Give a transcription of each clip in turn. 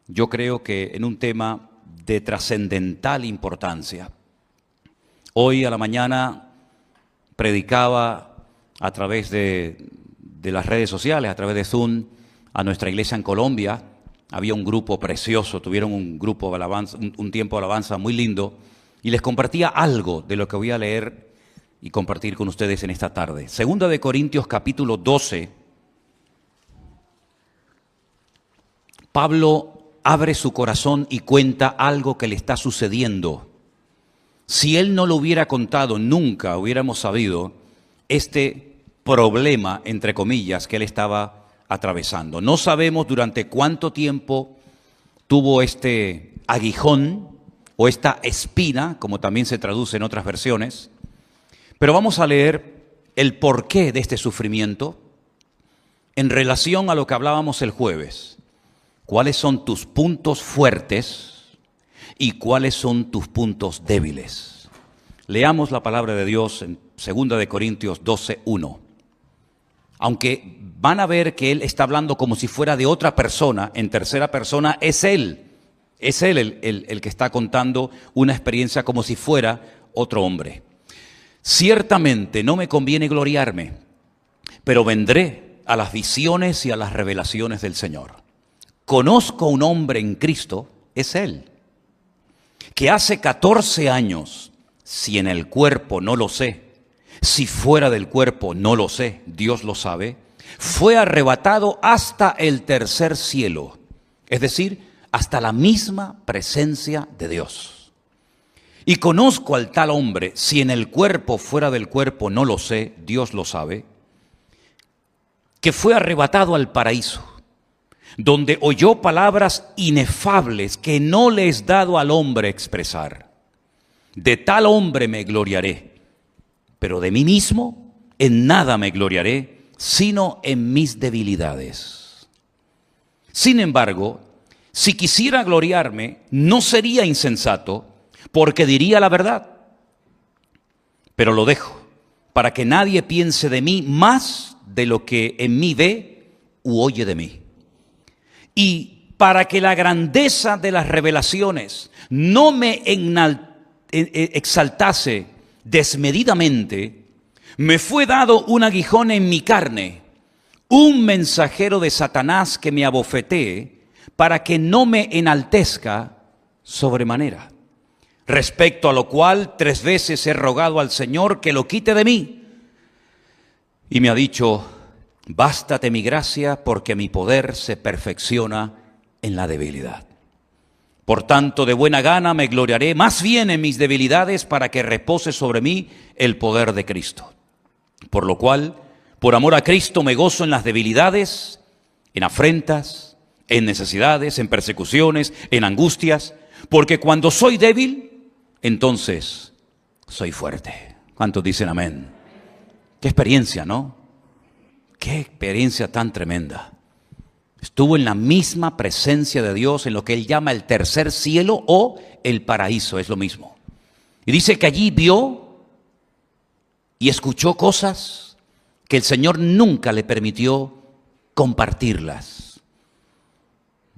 yo creo que en un tema de trascendental importancia. Hoy a la mañana predicaba a través de las redes sociales, a través de Zoom, a nuestra iglesia en Colombia. Había un grupo precioso, tuvieron un grupo de alabanza, un tiempo de alabanza muy lindo, y les compartía algo de lo que voy a leer y compartir con ustedes en esta tarde. Segunda de Corintios capítulo 12, Pablo abre su corazón y cuenta algo que le está sucediendo. Si él no lo hubiera contado, nunca hubiéramos sabido este problema, entre comillas, que él estaba atravesando. No sabemos durante cuánto tiempo tuvo este aguijón o esta espina, como también se traduce en otras versiones, pero vamos a leer el porqué de este sufrimiento en relación a lo que hablábamos el jueves. ¿Cuáles son tus puntos fuertes y cuáles son tus puntos débiles? Leamos la palabra de Dios en 2 de Corintios 12:1. Aunque van a ver que él está hablando como si fuera de otra persona, en tercera persona, es él el que está contando una experiencia como si fuera otro hombre. Ciertamente no me conviene gloriarme, pero vendré a las visiones y a las revelaciones del Señor. Conozco un hombre en Cristo, es él, que hace 14 años, si en el cuerpo no lo sé, si fuera del cuerpo no lo sé, Dios lo sabe, fue arrebatado hasta el tercer cielo, es decir, hasta la misma presencia de Dios. Y conozco al tal hombre, si en el cuerpo, fuera del cuerpo no lo sé, Dios lo sabe, que fue arrebatado al paraíso, donde oyó palabras inefables que no le es dado al hombre expresar. De tal hombre me gloriaré, pero de mí mismo en nada me gloriaré, sino en mis debilidades. Sin embargo, si quisiera gloriarme, no sería insensato, porque diría la verdad. Pero lo dejo, para que nadie piense de mí más de lo que en mí ve u oye de mí. Y para que la grandeza de las revelaciones no me exaltase desmedidamente, me fue dado un aguijón en mi carne, un mensajero de Satanás que me abofetee, para que no me enaltezca sobremanera. Respecto a lo cual 3 veces he rogado al Señor que lo quite de mí. Y me ha dicho: bástate mi gracia, porque mi poder se perfecciona en la debilidad. Por tanto, de buena gana me gloriaré más bien en mis debilidades, para que repose sobre mí el poder de Cristo. Por lo cual, por amor a Cristo, me gozo en las debilidades, en afrentas, en necesidades, en persecuciones, en angustias, porque cuando soy débil, entonces soy fuerte. ¿Cuántos dicen amén? Qué experiencia, ¿no? Qué experiencia tan tremenda. Estuvo en la misma presencia de Dios, en lo que él llama el tercer cielo o el paraíso, es lo mismo. Y dice que allí vio y escuchó cosas que el Señor nunca le permitió compartirlas.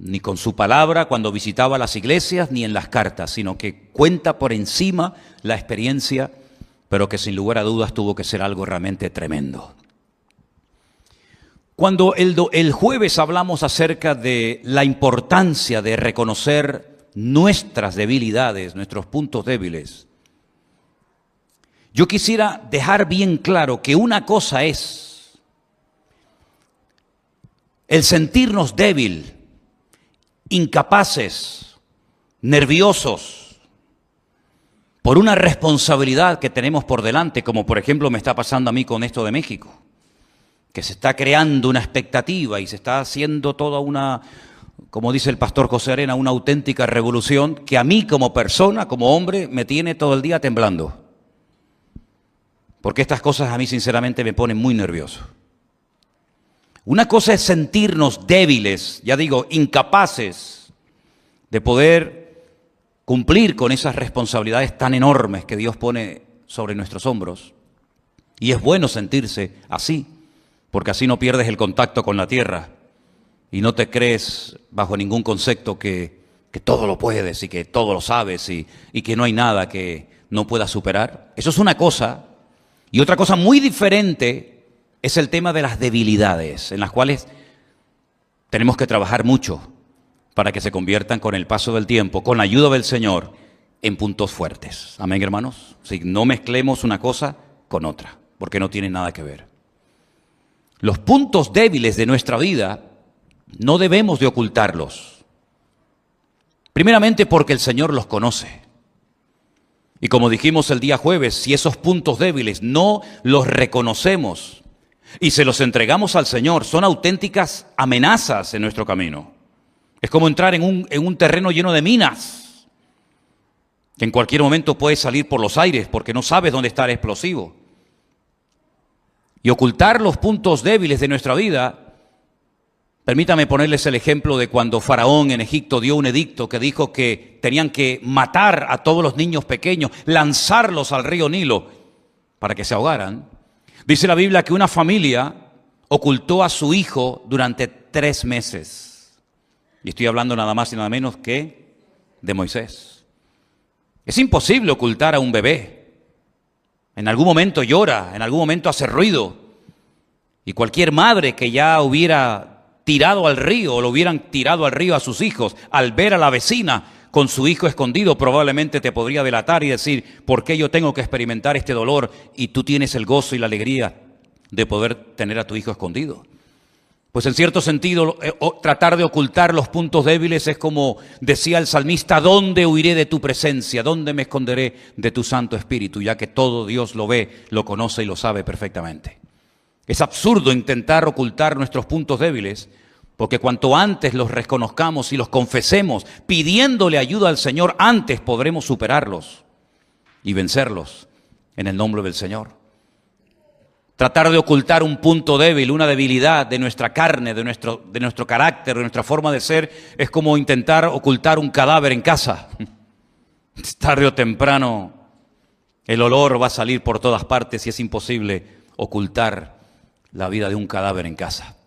Ni con su palabra cuando visitaba las iglesias, ni en las cartas, sino que cuenta por encima la experiencia, pero que sin lugar a dudas tuvo que ser algo realmente tremendo. Cuando el jueves hablamos acerca de la importancia de reconocer nuestras debilidades, nuestros puntos débiles, yo quisiera dejar bien claro que una cosa es el sentirnos débil, incapaces, nerviosos, por una responsabilidad que tenemos por delante, como por ejemplo me está pasando a mí con esto de México, que se está creando una expectativa y se está haciendo toda una, como dice el pastor José Arena, una auténtica revolución que a mí como persona, como hombre, me tiene todo el día temblando. Porque estas cosas a mí sinceramente me ponen muy nervioso. Una cosa es sentirnos débiles, ya digo, incapaces de poder cumplir con esas responsabilidades tan enormes que Dios pone sobre nuestros hombros. Y es bueno sentirse así, porque así no pierdes el contacto con la tierra. y no te crees bajo ningún concepto que todo lo puedes y que todo lo sabes y que no hay nada que no puedas superar. Eso es una cosa. Y otra cosa muy diferente es el tema de las debilidades, en las cuales tenemos que trabajar mucho para que se conviertan con el paso del tiempo, con la ayuda del Señor, en puntos fuertes. Amén, hermanos. Si no mezclemos una cosa con otra, porque no tienen nada que ver. Los puntos débiles de nuestra vida no debemos de ocultarlos. Primeramente porque el Señor los conoce. Y como dijimos el día jueves, si esos puntos débiles no los reconocemos y se los entregamos al Señor, son auténticas amenazas en nuestro camino. Es como entrar en un terreno lleno de minas, que en cualquier momento puede salir por los aires porque no sabes dónde está el explosivo. Y ocultar los puntos débiles de nuestra vida, permítame ponerles el ejemplo de cuando Faraón en Egipto dio un edicto que dijo que tenían que matar a todos los niños pequeños, lanzarlos al río Nilo para que se ahogaran. Dice la Biblia que una familia ocultó a su hijo durante 3 meses. Y estoy hablando nada más y nada menos que de Moisés. Es imposible ocultar a un bebé. En algún momento llora, en algún momento hace ruido. Y cualquier madre que ya hubiera tirado al río o lo hubieran tirado al río a sus hijos, al ver a la vecina con su hijo escondido, probablemente te podría delatar y decir, ¿por qué yo tengo que experimentar este dolor y tú tienes el gozo y la alegría de poder tener a tu hijo escondido? Pues en cierto sentido, tratar de ocultar los puntos débiles es como decía el salmista, ¿dónde huiré de tu presencia? ¿Dónde me esconderé de tu Santo Espíritu? Ya que todo Dios lo ve, lo conoce y lo sabe perfectamente. Es absurdo intentar ocultar nuestros puntos débiles, porque cuanto antes los reconozcamos y los confesemos, pidiéndole ayuda al Señor, antes podremos superarlos y vencerlos en el nombre del Señor. Tratar de ocultar un punto débil, una debilidad de nuestra carne, de nuestro carácter, de nuestra forma de ser, es como intentar ocultar un cadáver en casa. Tarde o temprano el olor va a salir por todas partes y es imposible ocultar la vida de un cadáver en casa.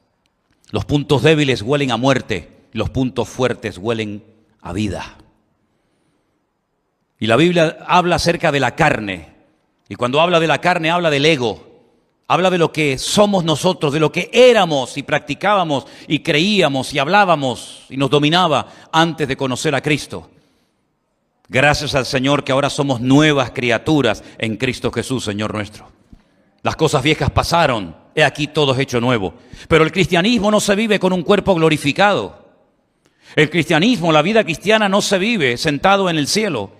Los puntos débiles huelen a muerte, los puntos fuertes huelen a vida. Y la Biblia habla acerca de la carne, y cuando habla de la carne habla del ego. Habla de lo que somos nosotros, de lo que éramos y practicábamos y creíamos y hablábamos y nos dominaba antes de conocer a Cristo. Gracias al Señor que ahora somos nuevas criaturas en Cristo Jesús, Señor nuestro. Las cosas viejas pasaron, he aquí todo es hecho nuevo. Pero el cristianismo no se vive con un cuerpo glorificado. El cristianismo, la vida cristiana no se vive sentado en el cielo,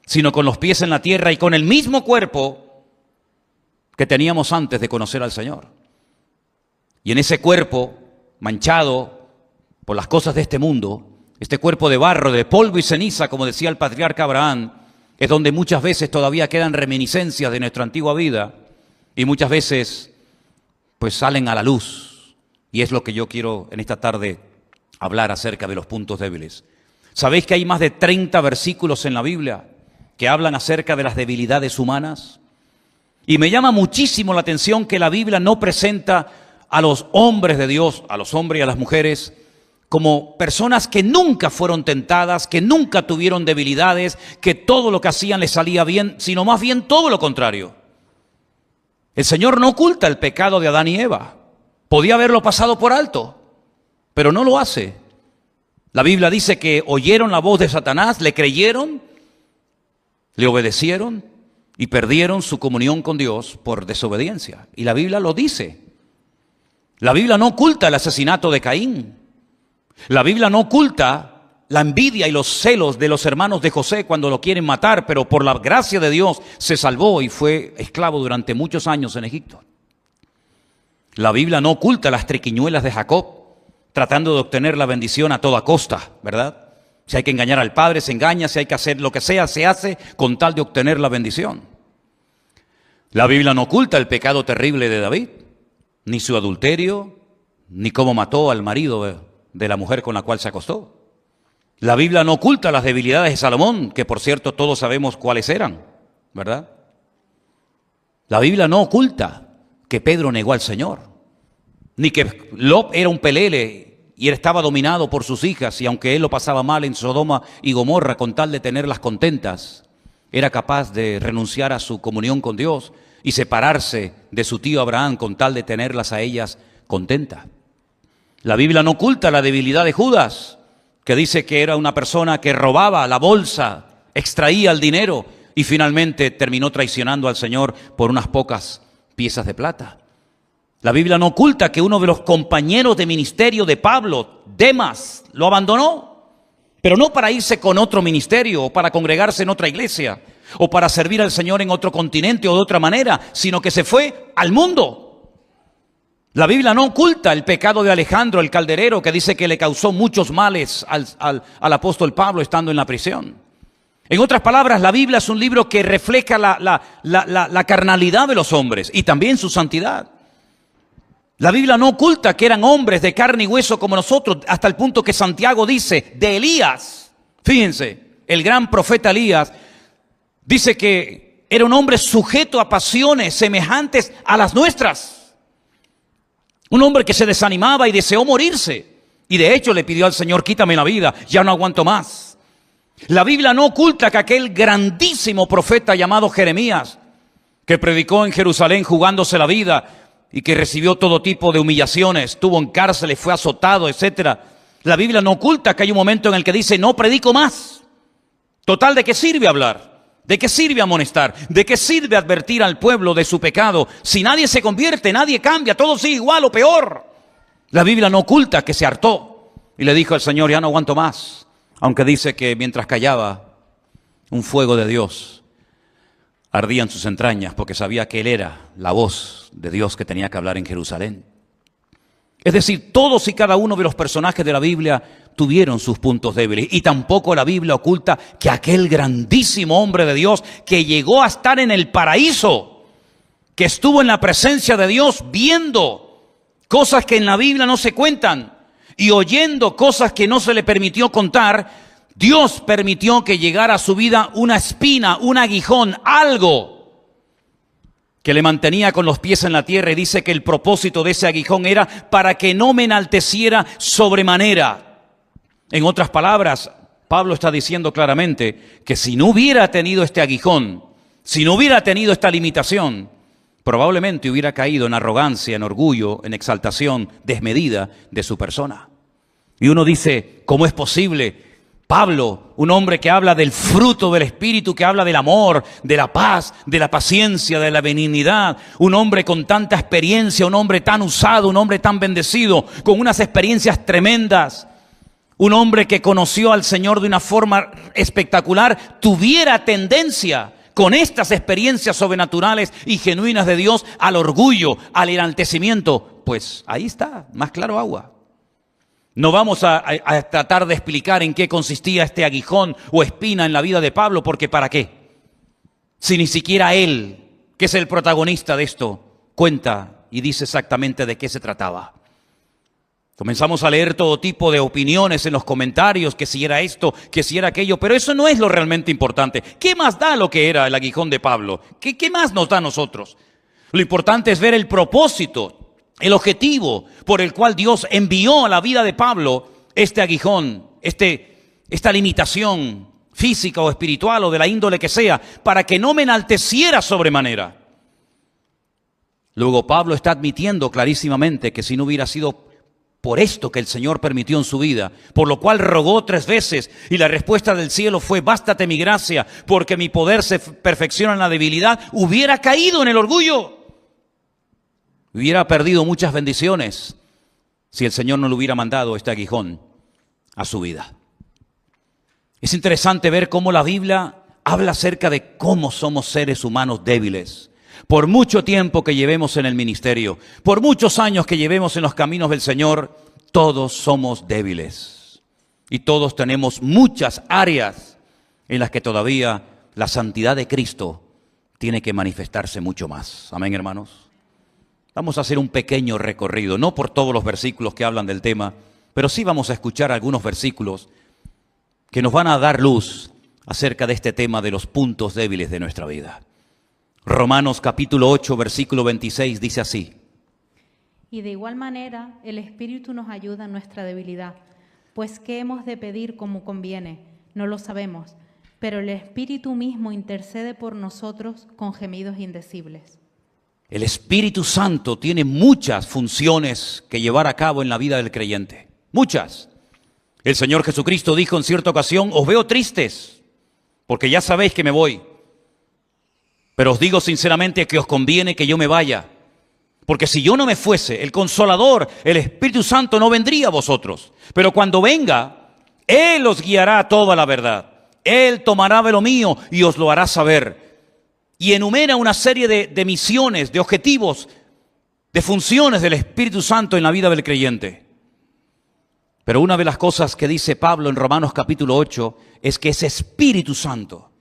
sino con los pies en la tierra y con el mismo cuerpo que teníamos antes de conocer al Señor. Y en ese cuerpo manchado por las cosas de este mundo, este cuerpo de barro, de polvo y ceniza, como decía el patriarca Abraham, es donde muchas veces todavía quedan reminiscencias de nuestra antigua vida y muchas veces pues salen a la luz. Y es lo que yo quiero en esta tarde hablar acerca de los puntos débiles. ¿Sabéis que hay más de 30 versículos en la Biblia que hablan acerca de las debilidades humanas? Y me llama muchísimo la atención que la Biblia no presenta a los hombres de Dios, a los hombres y a las mujeres, como personas que nunca fueron tentadas, que nunca tuvieron debilidades, que todo lo que hacían les salía bien, sino más bien todo lo contrario. El Señor no oculta el pecado de Adán y Eva. Podía haberlo pasado por alto, pero no lo hace. La Biblia dice que oyeron la voz de Satanás, le creyeron, le obedecieron, y perdieron su comunión con Dios por desobediencia. Y la Biblia lo dice. La Biblia no oculta el asesinato de Caín. La Biblia no oculta la envidia y los celos de los hermanos de José cuando lo quieren matar, pero por la gracia de Dios se salvó y fue esclavo durante muchos años en Egipto. La Biblia no oculta las triquiñuelas de Jacob, tratando de obtener la bendición a toda costa, ¿verdad? Si hay que engañar al padre, se engaña. Si hay que hacer lo que sea, se hace con tal de obtener la bendición. La Biblia no oculta el pecado terrible de David, ni su adulterio, ni cómo mató al marido de la mujer con la cual se acostó. La Biblia no oculta las debilidades de Salomón, que por cierto todos sabemos cuáles eran, ¿verdad? La Biblia no oculta que Pedro negó al Señor, ni que Lot era un pelele y él estaba dominado por sus hijas, y aunque él lo pasaba mal en Sodoma y Gomorra con tal de tenerlas contentas, era capaz de renunciar a su comunión con Dios y separarse de su tío Abraham con tal de tenerlas a ellas contentas. La Biblia no oculta la debilidad de Judas, que dice que era una persona que robaba la bolsa, extraía el dinero y finalmente terminó traicionando al Señor por unas pocas piezas de plata. La Biblia no oculta que uno de los compañeros de ministerio de Pablo, Demas, lo abandonó, pero no para irse con otro ministerio o para congregarse en otra iglesia o para servir al Señor en otro continente o de otra manera, sino que se fue al mundo. La Biblia no oculta el pecado de Alejandro el calderero, que dice que le causó muchos males al apóstol Pablo estando en la prisión. En otras palabras, la Biblia es un libro que refleja la carnalidad de los hombres y también su santidad. La Biblia no oculta que eran hombres de carne y hueso como nosotros, hasta el punto que Santiago dice de Elías, fíjense, el gran profeta Elías, dice que era un hombre sujeto a pasiones semejantes a las nuestras. Un hombre que se desanimaba y deseó morirse. Y de hecho le pidió al Señor, quítame la vida, ya no aguanto más. La Biblia no oculta que aquel grandísimo profeta llamado Jeremías, que predicó en Jerusalén jugándose la vida y que recibió todo tipo de humillaciones, estuvo en cárceles, fue azotado, etc. La Biblia no oculta que hay un momento en el que dice, no predico más. Total, ¿de qué sirve hablar? ¿De qué sirve amonestar? ¿De qué sirve advertir al pueblo de su pecado? Si nadie se convierte, nadie cambia, todo sigue igual o peor. La Biblia no oculta que se hartó y le dijo al Señor, ya no aguanto más. Aunque dice que mientras callaba, un fuego de Dios ardía en sus entrañas porque sabía que él era la voz de Dios que tenía que hablar en Jerusalén. Es decir, todos y cada uno de los personajes de la Biblia tuvieron sus puntos débiles. Y tampoco la Biblia oculta que aquel grandísimo hombre de Dios que llegó a estar en el paraíso, que estuvo en la presencia de Dios viendo cosas que en la Biblia no se cuentan y oyendo cosas que no se le permitió contar, Dios permitió que llegara a su vida una espina, un aguijón, algo que le mantenía con los pies en la tierra, y dice que el propósito de ese aguijón era para que no me enalteciera sobremanera. En otras palabras, Pablo está diciendo claramente que si no hubiera tenido este aguijón, si no hubiera tenido esta limitación, probablemente hubiera caído en arrogancia, en orgullo, en exaltación desmedida de su persona. Y uno dice, ¿cómo es posible? Pablo, un hombre que habla del fruto del Espíritu, que habla del amor, de la paz, de la paciencia, de la benignidad, un hombre con tanta experiencia, un hombre tan usado, un hombre tan bendecido, con unas experiencias tremendas, un hombre que conoció al Señor de una forma espectacular, tuviera tendencia con estas experiencias sobrenaturales y genuinas de Dios al orgullo, al enaltecimiento. Pues ahí está, más claro agua. No vamos a tratar de explicar en qué consistía este aguijón o espina en la vida de Pablo, porque ¿para qué? Si ni siquiera él, que es el protagonista de esto, cuenta y dice exactamente de qué se trataba. Comenzamos a leer todo tipo de opiniones en los comentarios, que si era esto, que si era aquello, pero eso no es lo realmente importante. ¿Qué más da lo que era el aguijón de Pablo? ¿Qué más nos da a nosotros? Lo importante es ver el propósito, el objetivo por el cual Dios envió a la vida de Pablo este aguijón, esta limitación física o espiritual o de la índole que sea, para que no me enalteciera sobremanera. Luego Pablo está admitiendo clarísimamente que si no hubiera sido por esto que el Señor permitió en su vida, por lo cual rogó 3 veces y la respuesta del cielo fue, bástate mi gracia, porque mi poder se perfecciona en la debilidad, hubiera caído en el orgullo. Hubiera perdido muchas bendiciones si el Señor no le hubiera mandado este aguijón a su vida. Es interesante ver cómo la Biblia habla acerca de cómo somos seres humanos débiles. Por mucho tiempo que llevemos en el ministerio, por muchos años que llevemos en los caminos del Señor, todos somos débiles. Y todos tenemos muchas áreas en las que todavía la santidad de Cristo tiene que manifestarse mucho más. Amén, hermanos. Vamos a hacer un pequeño recorrido, no por todos los versículos que hablan del tema, pero sí vamos a escuchar algunos versículos que nos van a dar luz acerca de este tema de los puntos débiles de nuestra vida. Romanos capítulo 8, versículo 26 dice así. Y de igual manera, el Espíritu nos ayuda en nuestra debilidad, pues ¿qué hemos de pedir como conviene? No lo sabemos, pero el Espíritu mismo intercede por nosotros con gemidos indecibles. El Espíritu Santo tiene muchas funciones que llevar a cabo en la vida del creyente. Muchas. El Señor Jesucristo dijo en cierta ocasión: os veo tristes, porque ya sabéis que me voy. Pero os digo sinceramente que os conviene que yo me vaya. Porque si yo no me fuese, el Consolador, el Espíritu Santo, no vendría a vosotros. Pero cuando venga, Él os guiará a toda la verdad. Él tomará de lo mío y os lo hará saber. Y enumera una serie de misiones, de objetivos, de funciones del Espíritu Santo en la vida del creyente. Pero una de las cosas que dice Pablo en Romanos capítulo 8 es que ese Espíritu Santo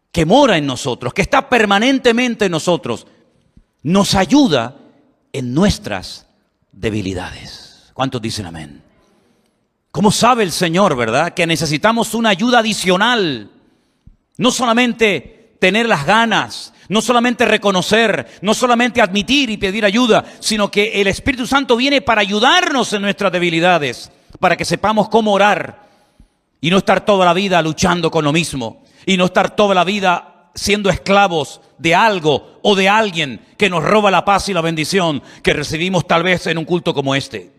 que mora en nosotros, que está permanentemente en nosotros, nos ayuda en nuestras debilidades. ¿Cuántos dicen amén? ¿Cómo sabe el Señor, verdad? Que necesitamos una ayuda adicional. No solamente tener las ganas, no solamente reconocer, no solamente admitir y pedir ayuda, sino que el Espíritu Santo viene para ayudarnos en nuestras debilidades, para que sepamos cómo orar y no estar toda la vida luchando con lo mismo y no estar toda la vida siendo esclavos de algo o de alguien que nos roba la paz y la bendición que recibimos tal vez en un culto como este.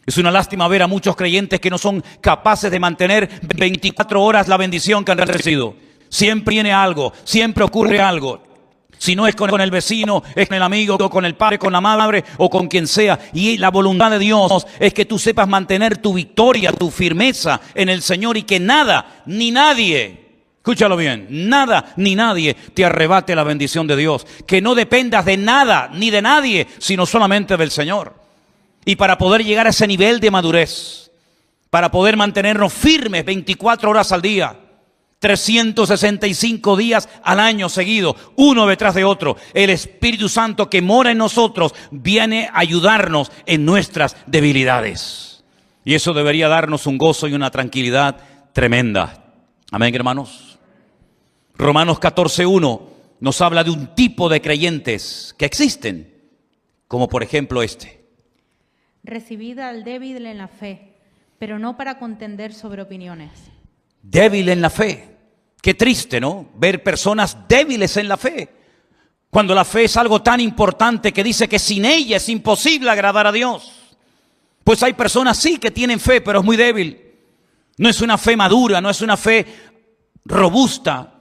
Es una lástima ver a muchos creyentes que no son capaces de mantener 24 horas la bendición que han recibido. Siempre viene algo, siempre ocurre algo. Si no es con el vecino, es con el amigo, o con el padre, con la madre o con quien sea. Y la voluntad de Dios es que tú sepas mantener tu victoria, tu firmeza en el Señor y que nada ni nadie, escúchalo bien, nada ni nadie te arrebate la bendición de Dios. Que no dependas de nada ni de nadie, sino solamente del Señor. Y para poder llegar a ese nivel de madurez, para poder mantenernos firmes 24 horas al día, 365 días al año seguido, uno detrás de otro, el Espíritu Santo que mora en nosotros viene a ayudarnos en nuestras debilidades. Y eso debería darnos un gozo y una tranquilidad tremenda. Amén, hermanos. Romanos 14:1 nos habla de un tipo de creyentes que existen, como por ejemplo este. Recibid al débil en la fe, pero no para contender sobre opiniones. Débil en la fe. Qué triste, ¿no? Ver personas débiles en la fe. Cuando la fe es algo tan importante que dice que sin ella es imposible agradar a Dios. Pues hay personas sí que tienen fe, pero es muy débil. No es una fe madura, no es una fe robusta.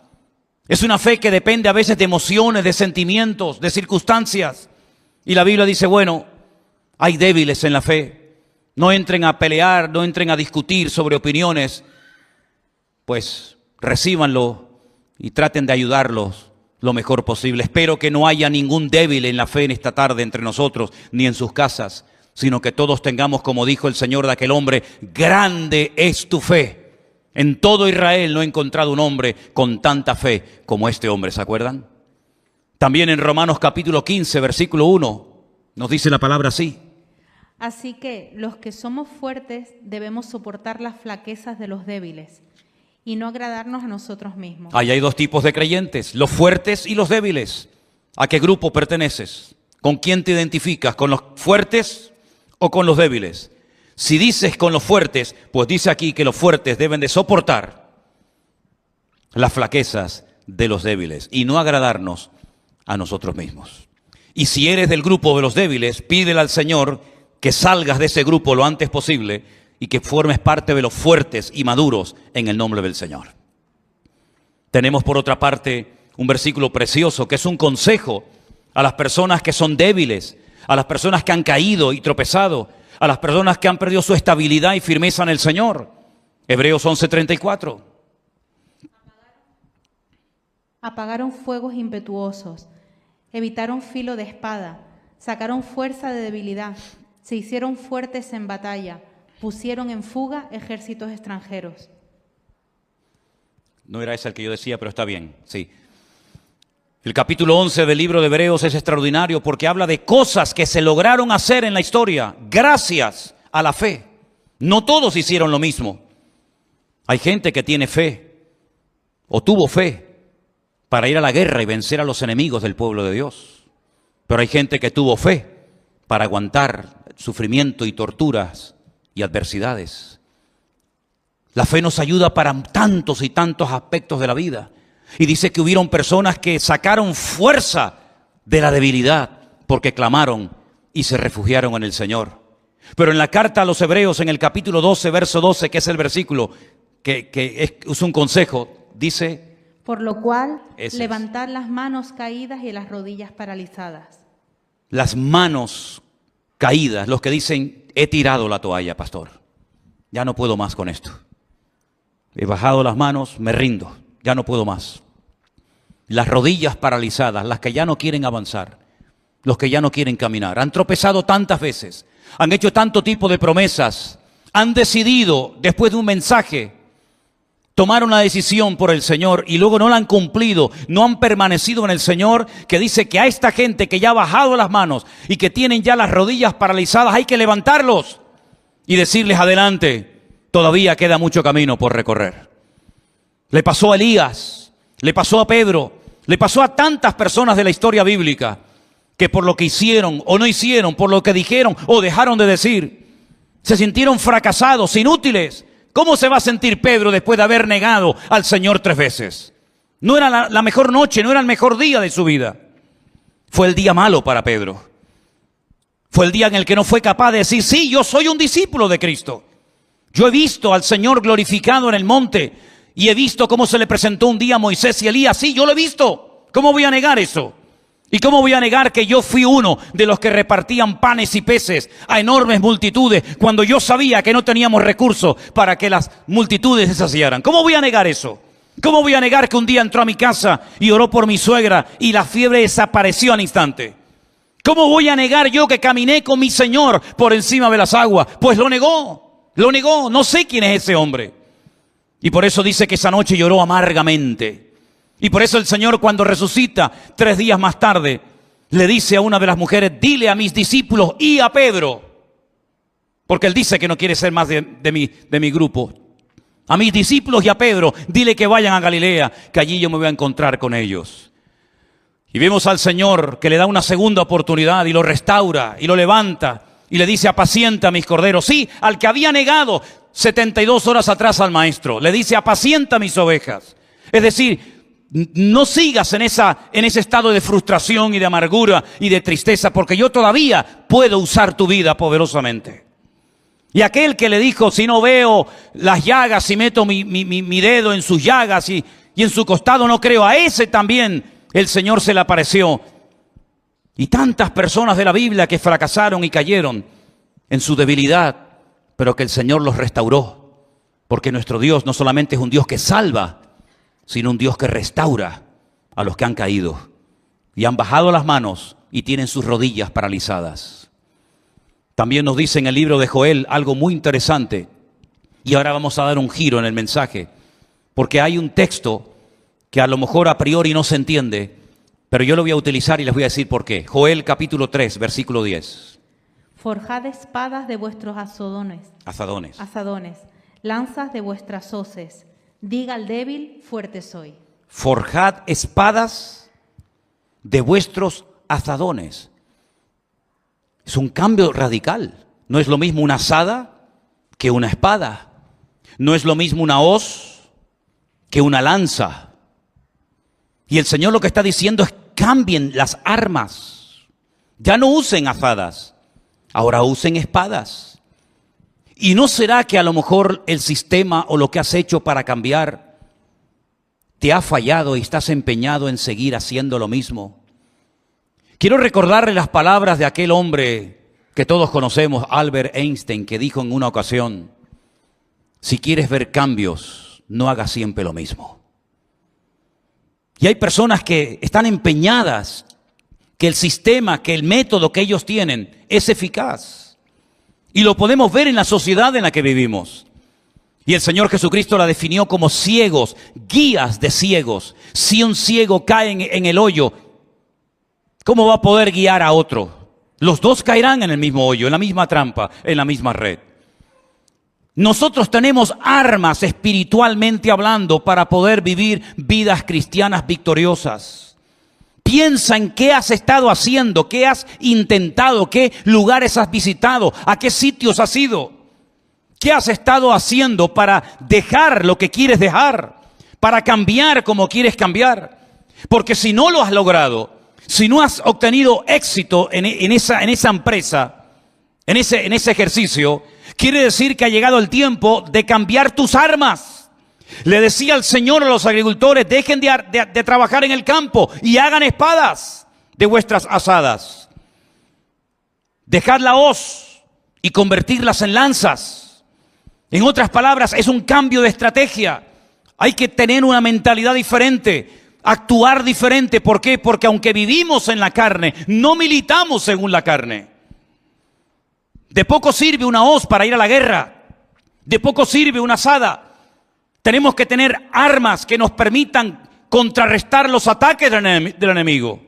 Es una fe que depende a veces de emociones, de sentimientos, de circunstancias. Y la Biblia dice, bueno, hay débiles en la fe. No entren a pelear, no entren a discutir sobre opiniones. Pues recíbanlo y traten de ayudarlos lo mejor posible. Espero que no haya ningún débil en la fe en esta tarde entre nosotros, ni en sus casas, sino que todos tengamos, como dijo el Señor de aquel hombre, grande es tu fe. En todo Israel no he encontrado un hombre con tanta fe como este hombre, ¿se acuerdan? También en Romanos capítulo 15, versículo 1, nos dice la palabra así. Así que los que somos fuertes debemos soportar las flaquezas de los débiles y no agradarnos a nosotros mismos. Ahí hay dos tipos de creyentes, los fuertes y los débiles. ¿A qué grupo perteneces? ¿Con quién te identificas? ¿Con los fuertes o con los débiles? Si dices con los fuertes, pues dice aquí que los fuertes deben de soportar las flaquezas de los débiles y no agradarnos a nosotros mismos. Y si eres del grupo de los débiles, pídele al Señor que salgas de ese grupo lo antes posible y que formes parte de los fuertes y maduros en el nombre del Señor. Tenemos por otra parte un versículo precioso que es un consejo a las personas que son débiles, a las personas que han caído y tropezado, a las personas que han perdido su estabilidad y firmeza en el Señor. Hebreos 11:34. Apagaron fuegos impetuosos, evitaron filo de espada, sacaron fuerza de debilidad, se hicieron fuertes en batalla, pusieron en fuga ejércitos extranjeros. No era ese el que yo decía, pero está bien, sí. El capítulo 11 del libro de Hebreos es extraordinario porque habla de cosas que se lograron hacer en la historia gracias a la fe. No todos hicieron lo mismo. Hay gente que tiene fe o tuvo fe para ir a la guerra y vencer a los enemigos del pueblo de Dios. Pero hay gente que tuvo fe para aguantar sufrimiento y torturas y adversidades. La fe nos ayuda para tantos y tantos aspectos de la vida. Y dice que hubieron personas que sacaron fuerza de la debilidad porque clamaron y se refugiaron en el Señor. Pero en la carta a los Hebreos, en el capítulo 12, verso 12, que es el versículo que es un consejo, dice: por lo cual, levantad las manos caídas y las rodillas paralizadas. Las manos caídas, los que dicen: he tirado la toalla, pastor, ya no puedo más con esto. He bajado las manos, me rindo, ya no puedo más. Las rodillas paralizadas, las que ya no quieren avanzar, los que ya no quieren caminar, han tropezado tantas veces, han hecho tanto tipo de promesas, han decidido, después de un mensaje, tomar una decisión por el Señor y luego no la han cumplido, no han permanecido en el Señor, que dice que a esta gente que ya ha bajado las manos y que tienen ya las rodillas paralizadas, hay que levantarlos y decirles: adelante, todavía queda mucho camino por recorrer. Le pasó a Elías, le pasó a Pedro, le pasó a tantas personas de la historia bíblica, que por lo que hicieron o no hicieron, por lo que dijeron o dejaron de decir, se sintieron fracasados, inútiles. ¿Cómo se va a sentir Pedro después de haber negado al Señor 3 veces? No era la mejor noche, no era el mejor día de su vida. Fue el día malo para Pedro. Fue el día en el que no fue capaz de decir: sí, yo soy un discípulo de Cristo. Yo he visto al Señor glorificado en el monte y he visto cómo se le presentó un día a Moisés y Elías. Sí, yo lo he visto. ¿Cómo voy a negar eso? ¿Y cómo voy a negar que yo fui uno de los que repartían panes y peces a enormes multitudes cuando yo sabía que no teníamos recursos para que las multitudes se saciaran? ¿Cómo voy a negar eso? ¿Cómo voy a negar que un día entró a mi casa y oró por mi suegra y la fiebre desapareció al instante? ¿Cómo voy a negar yo que caminé con mi Señor por encima de las aguas? Pues lo negó, no sé quién es ese hombre. Y por eso dice que esa noche lloró amargamente. Y por eso el Señor, cuando resucita 3 días más tarde, le dice a una de las mujeres: dile a mis discípulos y a Pedro, porque él dice que no quiere ser más de mi grupo, a mis discípulos y a Pedro, dile que vayan a Galilea, que allí yo me voy a encontrar con ellos. Y vemos al Señor que le da una segunda oportunidad y lo restaura y lo levanta y le dice: apacienta mis corderos. Sí, al que había negado 72 horas atrás al maestro, le dice: apacienta mis ovejas. Es decir, no sigas en ese estado de frustración y de amargura y de tristeza, porque yo todavía puedo usar tu vida poderosamente. Y aquel que le dijo: si no veo las llagas, si meto mi dedo en sus llagas y en su costado no creo, a ese también el Señor se le apareció. Y tantas personas de la Biblia que fracasaron y cayeron en su debilidad, pero que el Señor los restauró, porque nuestro Dios no solamente es un Dios que salva, sino un Dios que restaura a los que han caído y han bajado las manos y tienen sus rodillas paralizadas. También nos dice en el libro de Joel algo muy interesante, y ahora vamos a dar un giro en el mensaje, porque hay un texto que a lo mejor a priori no se entiende, pero yo lo voy a utilizar y les voy a decir por qué. Joel capítulo 3, versículo 10. Forjad espadas de vuestros azadones, lanzas de vuestras hoces. Diga al débil: fuerte soy. Forjad espadas de vuestros azadones. Es un cambio radical. No es lo mismo una azada que una espada. No es lo mismo una hoz que una lanza. Y el Señor lo que está diciendo es: cambien las armas. Ya no usen azadas, ahora usen espadas. ¿Y no será que a lo mejor el sistema o lo que has hecho para cambiar te ha fallado y estás empeñado en seguir haciendo lo mismo? Quiero recordarle las palabras de aquel hombre que todos conocemos, Albert Einstein, que dijo en una ocasión: si quieres ver cambios, no hagas siempre lo mismo. Y hay personas que están empeñadas que el sistema, que el método que ellos tienen es eficaz. Y lo podemos ver en la sociedad en la que vivimos. Y el Señor Jesucristo la definió como ciegos, guías de ciegos. Si un ciego cae en el hoyo, ¿cómo va a poder guiar a otro? Los dos caerán en el mismo hoyo, en la misma trampa, en la misma red. Nosotros tenemos armas espiritualmente hablando para poder vivir vidas cristianas victoriosas. Piensa en qué has estado haciendo, qué has intentado, qué lugares has visitado, a qué sitios has ido. ¿Qué has estado haciendo para dejar lo que quieres dejar? Para cambiar como quieres cambiar. Porque si no lo has logrado, si no has obtenido éxito en esa empresa, en ese ejercicio, quiere decir que ha llegado el tiempo de cambiar tus armas. Le decía el Señor a los agricultores: dejen de trabajar en el campo y hagan espadas de vuestras asadas. Dejad la hoz y convertirlas en lanzas. En otras palabras, es un cambio de estrategia. Hay que tener una mentalidad diferente, actuar diferente. ¿Por qué? Porque aunque vivimos en la carne, no militamos según la carne. De poco sirve una hoz para ir a la guerra. De poco sirve una azada. Tenemos que tener armas que nos permitan contrarrestar los ataques del enemigo.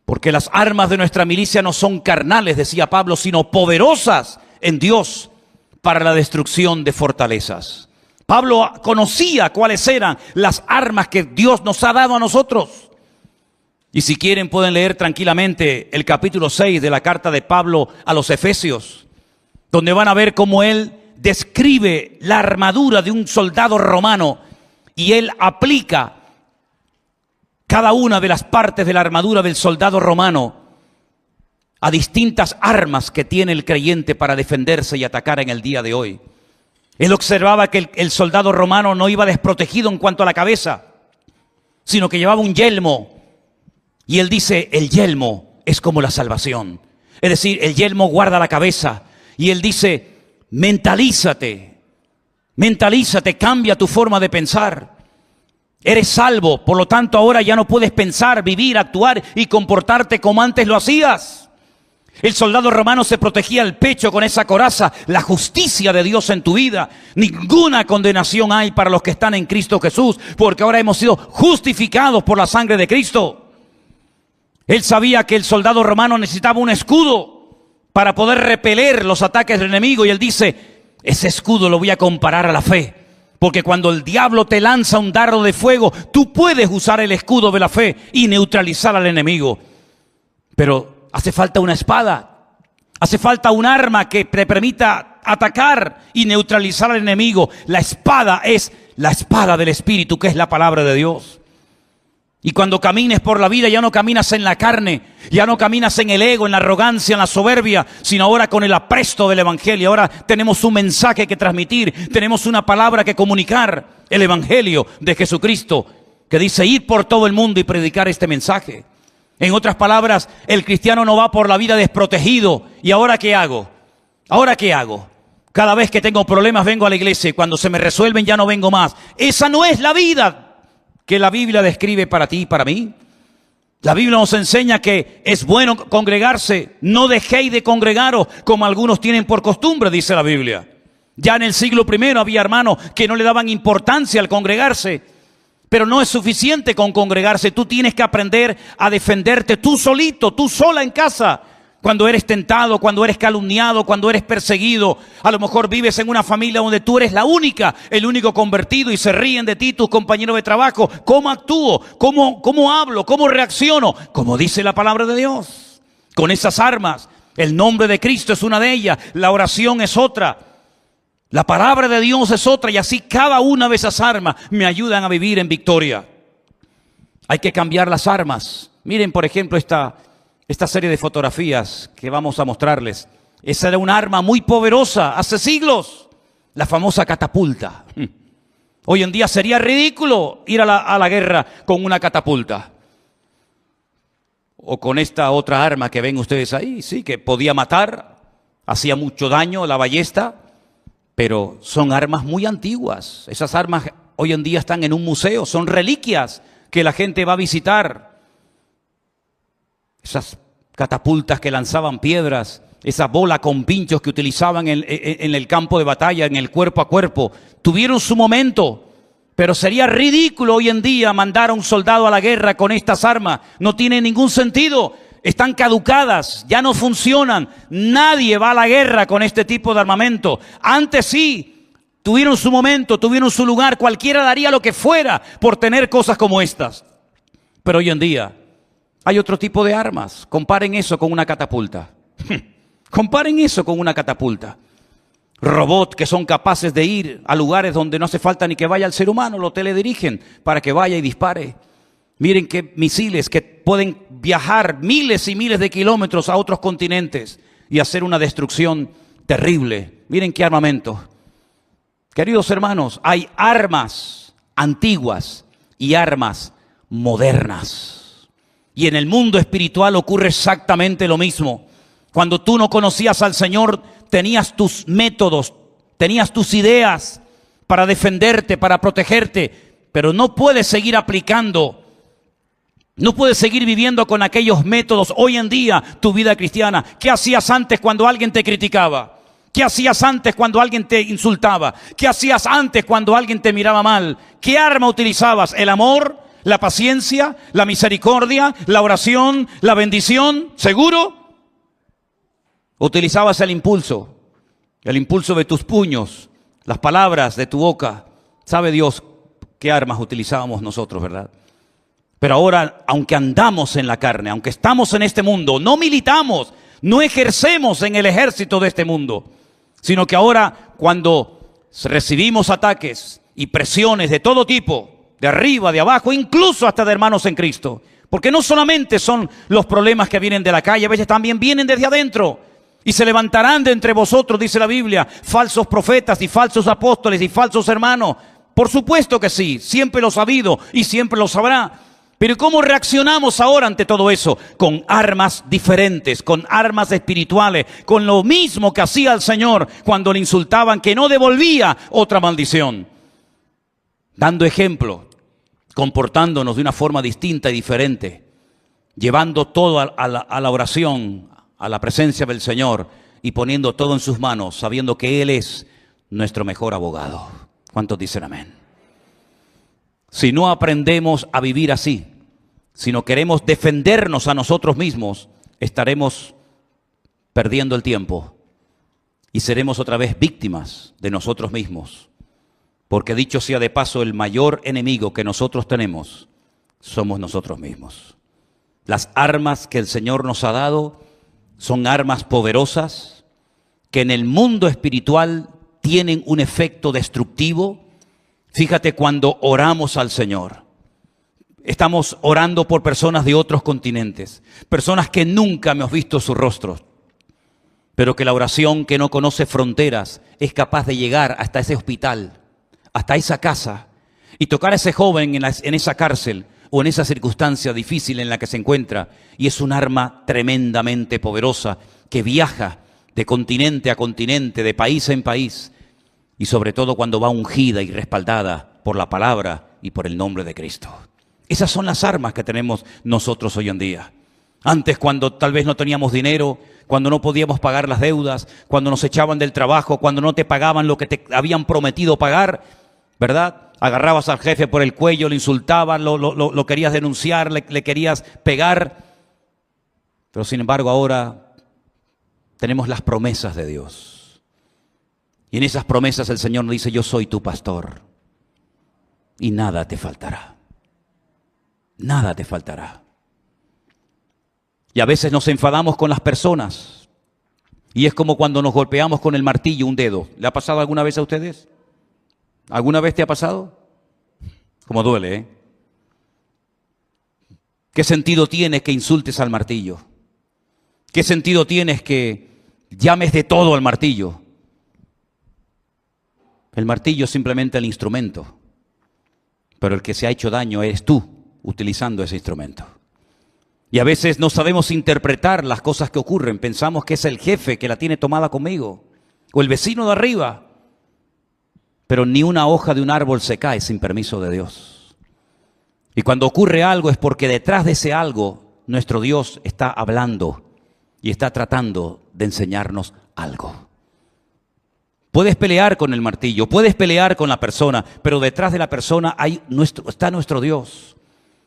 Porque las armas de nuestra milicia no son carnales, decía Pablo, sino poderosas en Dios para la destrucción de fortalezas. Pablo conocía cuáles eran las armas que Dios nos ha dado a nosotros. Y si quieren pueden leer tranquilamente el capítulo 6 de la carta de Pablo a los Efesios, donde van a ver cómo él describe la armadura de un soldado romano y él aplica cada una de las partes de la armadura del soldado romano a distintas armas que tiene el creyente para defenderse y atacar en el día de hoy. Él observaba que el soldado romano no iba desprotegido en cuanto a la cabeza, sino que llevaba un yelmo. Y él dice, el yelmo es como la salvación. Es decir, el yelmo guarda la cabeza. Y él dice, mentalízate, cambia tu forma de pensar. Eres salvo, por lo tanto ahora ya no puedes pensar, vivir, actuar y comportarte como antes lo hacías. El soldado romano se protegía el pecho con esa coraza, la justicia de Dios en tu vida. Ninguna condenación hay para los que están en Cristo Jesús, porque ahora hemos sido justificados por la sangre de Cristo. Él sabía que el soldado romano necesitaba un escudo para poder repeler los ataques del enemigo, y él dice, ese escudo lo voy a comparar a la fe. Porque cuando el diablo te lanza un dardo de fuego, tú puedes usar el escudo de la fe y neutralizar al enemigo. Pero hace falta una espada, hace falta un arma que te permita atacar y neutralizar al enemigo. La espada es la espada del Espíritu, que es la palabra de Dios. Y cuando camines por la vida ya no caminas en la carne, ya no caminas en el ego, en la arrogancia, en la soberbia, sino ahora con el apresto del Evangelio. Ahora tenemos un mensaje que transmitir, tenemos una palabra que comunicar, el Evangelio de Jesucristo, que dice ir por todo el mundo y predicar este mensaje. En otras palabras, el cristiano no va por la vida desprotegido. ¿Y ahora qué hago? ¿Ahora qué hago? Cada vez que tengo problemas vengo a la iglesia y cuando se me resuelven ya no vengo más. Esa no es la vida que la Biblia describe para ti y para mí. La Biblia nos enseña que es bueno congregarse. No dejéis de congregaros como algunos tienen por costumbre, dice la Biblia. Ya en el siglo I había hermanos que no le daban importancia al congregarse. Pero no es suficiente con congregarse. Tú tienes que aprender a defenderte tú solito, tú sola en casa. Cuando eres tentado, cuando eres calumniado, cuando eres perseguido. A lo mejor vives en una familia donde tú eres la única, el único convertido y se ríen de ti tus compañeros de trabajo. ¿Cómo actúo? ¿Cómo hablo? ¿Cómo reacciono? Como dice la palabra de Dios. Con esas armas. El nombre de Cristo es una de ellas. La oración es otra. La palabra de Dios es otra. Y así cada una de esas armas me ayudan a vivir en victoria. Hay que cambiar las armas. Miren, por ejemplo, esta serie de fotografías que vamos a mostrarles. Esa era un arma muy poderosa hace siglos, la famosa catapulta. Hoy en día sería ridículo ir a la guerra con una catapulta. O con esta otra arma que ven ustedes ahí, sí, que podía matar, hacía mucho daño, la ballesta, pero son armas muy antiguas. Esas armas hoy en día están en un museo, son reliquias que la gente va a visitar. Esas catapultas que lanzaban piedras, esa bola con pinchos que utilizaban en el campo de batalla, en el cuerpo a cuerpo, tuvieron su momento, pero sería ridículo hoy en día mandar a un soldado a la guerra con estas armas. No tiene ningún sentido, están caducadas, ya no funcionan. Nadie va a la guerra con este tipo de armamento. Antes sí, tuvieron su momento, tuvieron su lugar, cualquiera daría lo que fuera por tener cosas como estas. Pero hoy en día hay otro tipo de armas. Comparen eso con una catapulta. Comparen eso con una catapulta. Robots que son capaces de ir a lugares donde no hace falta ni que vaya el ser humano, lo teledirigen para que vaya y dispare. Miren qué misiles que pueden viajar miles y miles de kilómetros a otros continentes y hacer una destrucción terrible. Miren qué armamento. Queridos hermanos, hay armas antiguas y armas modernas. Y en el mundo espiritual ocurre exactamente lo mismo. Cuando tú no conocías al Señor, tenías tus métodos, tenías tus ideas para defenderte, para protegerte, pero no puedes seguir aplicando. No puedes seguir viviendo con aquellos métodos hoy en día tu vida cristiana. ¿Qué hacías antes cuando alguien te criticaba? ¿Qué hacías antes cuando alguien te insultaba? ¿Qué hacías antes cuando alguien te miraba mal? ¿Qué arma utilizabas? ¿El amor? ¿La paciencia? ¿La misericordia? ¿La oración? ¿La bendición? ¿Seguro? ¿Utilizabas el impulso de tus puños, las palabras de tu boca? Sabe Dios qué armas utilizábamos nosotros, ¿verdad? Pero ahora, aunque andamos en la carne, aunque estamos en este mundo, no militamos, no ejercemos en el ejército de este mundo, sino que ahora cuando recibimos ataques y presiones de todo tipo, de arriba, de abajo, incluso hasta de hermanos en Cristo, porque no solamente son los problemas que vienen de la calle, a veces también vienen desde adentro, y se levantarán de entre vosotros, dice la Biblia, falsos profetas y falsos apóstoles y falsos hermanos. Por supuesto que sí, siempre lo ha sabido y siempre lo sabrá. Pero ¿cómo reaccionamos ahora ante todo eso? Con armas diferentes, con armas espirituales, con lo mismo que hacía el Señor cuando le insultaban, que no devolvía otra maldición. Dando ejemplo, comportándonos de una forma distinta y diferente, llevando todo a la oración, a la presencia del Señor y poniendo todo en sus manos, sabiendo que Él es nuestro mejor abogado. ¿Cuántos dicen amén? Si no aprendemos a vivir así, si no queremos defendernos a nosotros mismos, estaremos perdiendo el tiempo y seremos otra vez víctimas de nosotros mismos. Porque dicho sea de paso, el mayor enemigo que nosotros tenemos somos nosotros mismos. Las armas que el Señor nos ha dado son armas poderosas que en el mundo espiritual tienen un efecto destructivo. Fíjate cuando oramos al Señor. Estamos orando por personas de otros continentes, personas que nunca hemos visto su rostro, pero que la oración que no conoce fronteras es capaz de llegar hasta ese hospital, hasta esa casa y tocar a ese joven en esa cárcel o en esa circunstancia difícil en la que se encuentra. Y es un arma tremendamente poderosa que viaja de continente a continente, de país en país, y sobre todo cuando va ungida y respaldada por la palabra y por el nombre de Cristo. Esas son las armas que tenemos nosotros hoy en día. Antes, cuando tal vez no teníamos dinero, cuando no podíamos pagar las deudas, cuando nos echaban del trabajo, cuando no te pagaban lo que te habían prometido pagar, ¿verdad? Agarrabas al jefe por el cuello, le insultabas, lo querías denunciar, le querías pegar. Pero sin embargo ahora tenemos las promesas de Dios. Y en esas promesas el Señor nos dice: yo soy tu pastor y nada te faltará. Nada te faltará. Y a veces nos enfadamos con las personas. Y es como cuando nos golpeamos con el martillo un dedo. ¿Le ha pasado alguna vez a ustedes? ¿Alguna vez te ha pasado? Como duele, ¿eh? ¿Qué sentido tiene que insultes al martillo? ¿Qué sentido tienes que llames de todo al martillo? El martillo es simplemente el instrumento. Pero el que se ha hecho daño eres tú, utilizando ese instrumento. Y a veces no sabemos interpretar las cosas que ocurren. Pensamos que es el jefe que la tiene tomada conmigo, o el vecino de arriba. Pero ni una hoja de un árbol se cae sin permiso de Dios. Y cuando ocurre algo es porque detrás de ese algo nuestro Dios está hablando y está tratando de enseñarnos algo. Puedes pelear con el martillo, puedes pelear con la persona, pero detrás de la persona está nuestro Dios,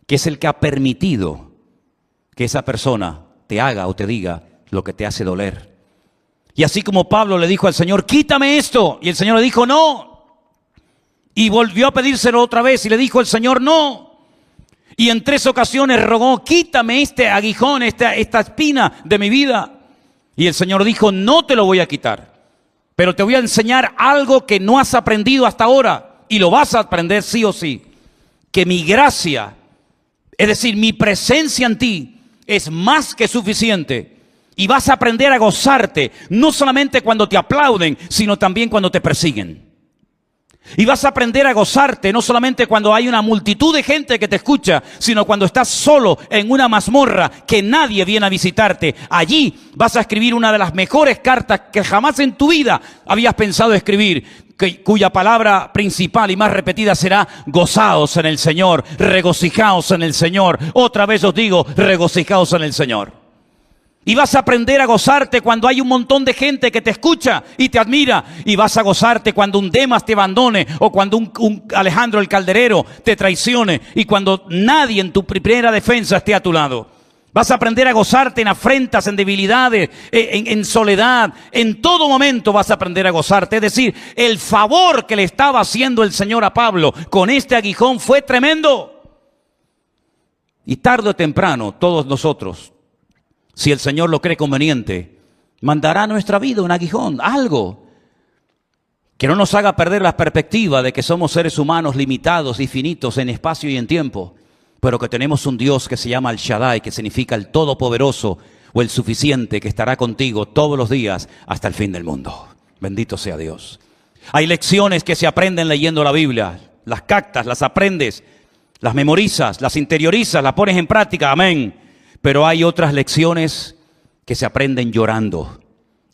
que es el que ha permitido que esa persona te haga o te diga lo que te hace doler. Y así como Pablo le dijo al Señor: quítame esto, y el Señor le dijo: no. Y volvió a pedírselo otra vez y le dijo el Señor: no. Y en 3 ocasiones rogó, quítame este aguijón, esta espina de mi vida. Y el Señor dijo, no te lo voy a quitar, pero te voy a enseñar algo que no has aprendido hasta ahora. Y lo vas a aprender sí o sí. Que mi gracia, es decir, mi presencia en ti, es más que suficiente. Y vas a aprender a gozarte, no solamente cuando te aplauden, sino también cuando te persiguen. Y vas a aprender a gozarte, no solamente cuando hay una multitud de gente que te escucha, sino cuando estás solo en una mazmorra que nadie viene a visitarte. Allí vas a escribir una de las mejores cartas que jamás en tu vida habías pensado escribir, cuya palabra principal y más repetida será gozaos en el Señor, regocijaos en el Señor. Otra vez os digo, regocijaos en el Señor. Y vas a aprender a gozarte cuando hay un montón de gente que te escucha y te admira. Y vas a gozarte cuando un Demas te abandone o cuando un Alejandro el Calderero te traicione y cuando nadie en tu primera defensa esté a tu lado. Vas a aprender a gozarte en afrentas, en debilidades, en soledad. En todo momento vas a aprender a gozarte. Es decir, el favor que le estaba haciendo el Señor a Pablo con este aguijón fue tremendo. Y tarde o temprano todos nosotros, si el Señor lo cree conveniente, mandará a nuestra vida un aguijón, algo que no nos haga perder la perspectiva de que somos seres humanos limitados y finitos en espacio y en tiempo, pero que tenemos un Dios que se llama El Shaddai, que significa el Todopoderoso o el Suficiente, que estará contigo todos los días hasta el fin del mundo. Bendito sea Dios. Hay lecciones que se aprenden leyendo la Biblia, las captas, las aprendes, las memorizas, las interiorizas, las pones en práctica, amén. Pero hay otras lecciones que se aprenden llorando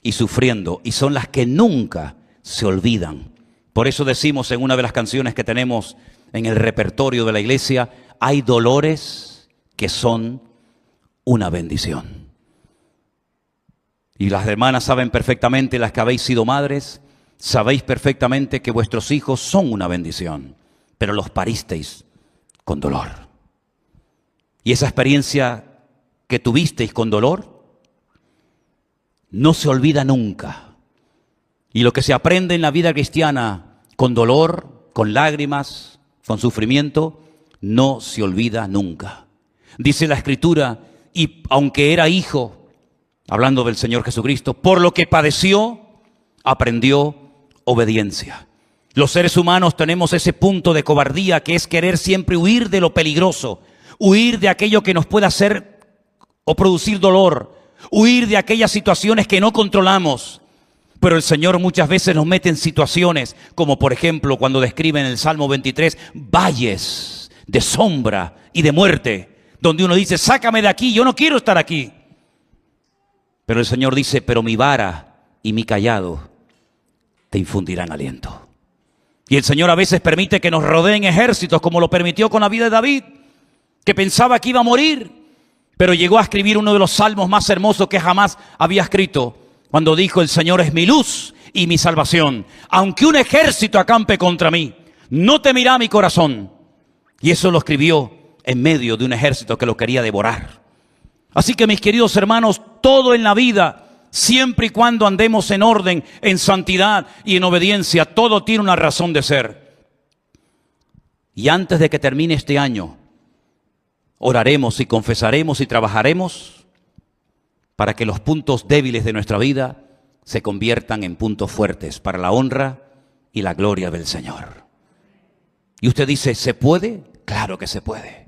y sufriendo y son las que nunca se olvidan. Por eso decimos en una de las canciones que tenemos en el repertorio de la iglesia, hay dolores que son una bendición. Y las hermanas saben perfectamente, las que habéis sido madres, sabéis perfectamente que vuestros hijos son una bendición, pero los paristeis con dolor. Y esa experiencia que tuvisteis con dolor, no se olvida nunca. Y lo que se aprende en la vida cristiana con dolor, con lágrimas, con sufrimiento, no se olvida nunca. Dice la Escritura, y aunque era hijo, hablando del Señor Jesucristo, por lo que padeció, aprendió obediencia. Los seres humanos tenemos ese punto de cobardía que es querer siempre huir de lo peligroso, huir de aquello que nos pueda hacer o producir dolor, huir de aquellas situaciones que no controlamos. Pero el Señor muchas veces nos mete en situaciones, como por ejemplo cuando describe en el Salmo 23, valles de sombra y de muerte, donde uno dice, sácame de aquí, yo no quiero estar aquí. Pero el Señor dice, pero mi vara y mi cayado te infundirán aliento. Y el Señor a veces permite que nos rodeen ejércitos, como lo permitió con la vida de David, que pensaba que iba a morir. Pero llegó a escribir uno de los salmos más hermosos que jamás había escrito, cuando dijo, el Señor es mi luz y mi salvación. Aunque un ejército acampe contra mí, no temerá mi corazón. Y eso lo escribió en medio de un ejército que lo quería devorar. Así que mis queridos hermanos, todo en la vida, siempre y cuando andemos en orden, en santidad y en obediencia, todo tiene una razón de ser. Y antes de que termine este año, oraremos y confesaremos y trabajaremos para que los puntos débiles de nuestra vida se conviertan en puntos fuertes para la honra y la gloria del Señor. Y usted dice, ¿se puede? Claro que se puede.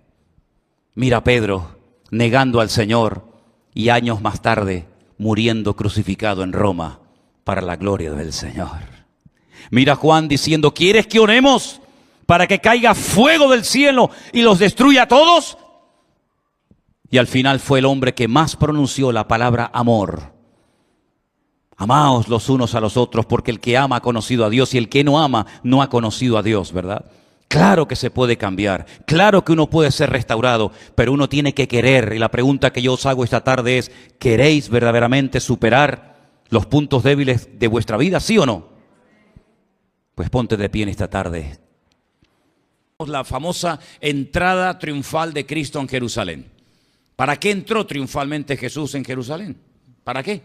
Mira a Pedro negando al Señor y años más tarde muriendo crucificado en Roma para la gloria del Señor. Mira a Juan diciendo, ¿quieres que oremos para que caiga fuego del cielo y los destruya a todos? Y al final fue el hombre que más pronunció la palabra amor. Amaos los unos a los otros, porque el que ama ha conocido a Dios y el que no ama no ha conocido a Dios, ¿verdad? Claro que se puede cambiar, claro que uno puede ser restaurado, pero uno tiene que querer. Y la pregunta que yo os hago esta tarde es, ¿queréis verdaderamente superar los puntos débiles de vuestra vida, sí o no? Pues ponte de pie en esta tarde. La famosa entrada triunfal de Cristo en Jerusalén. ¿Para qué entró triunfalmente Jesús en Jerusalén? ¿Para qué?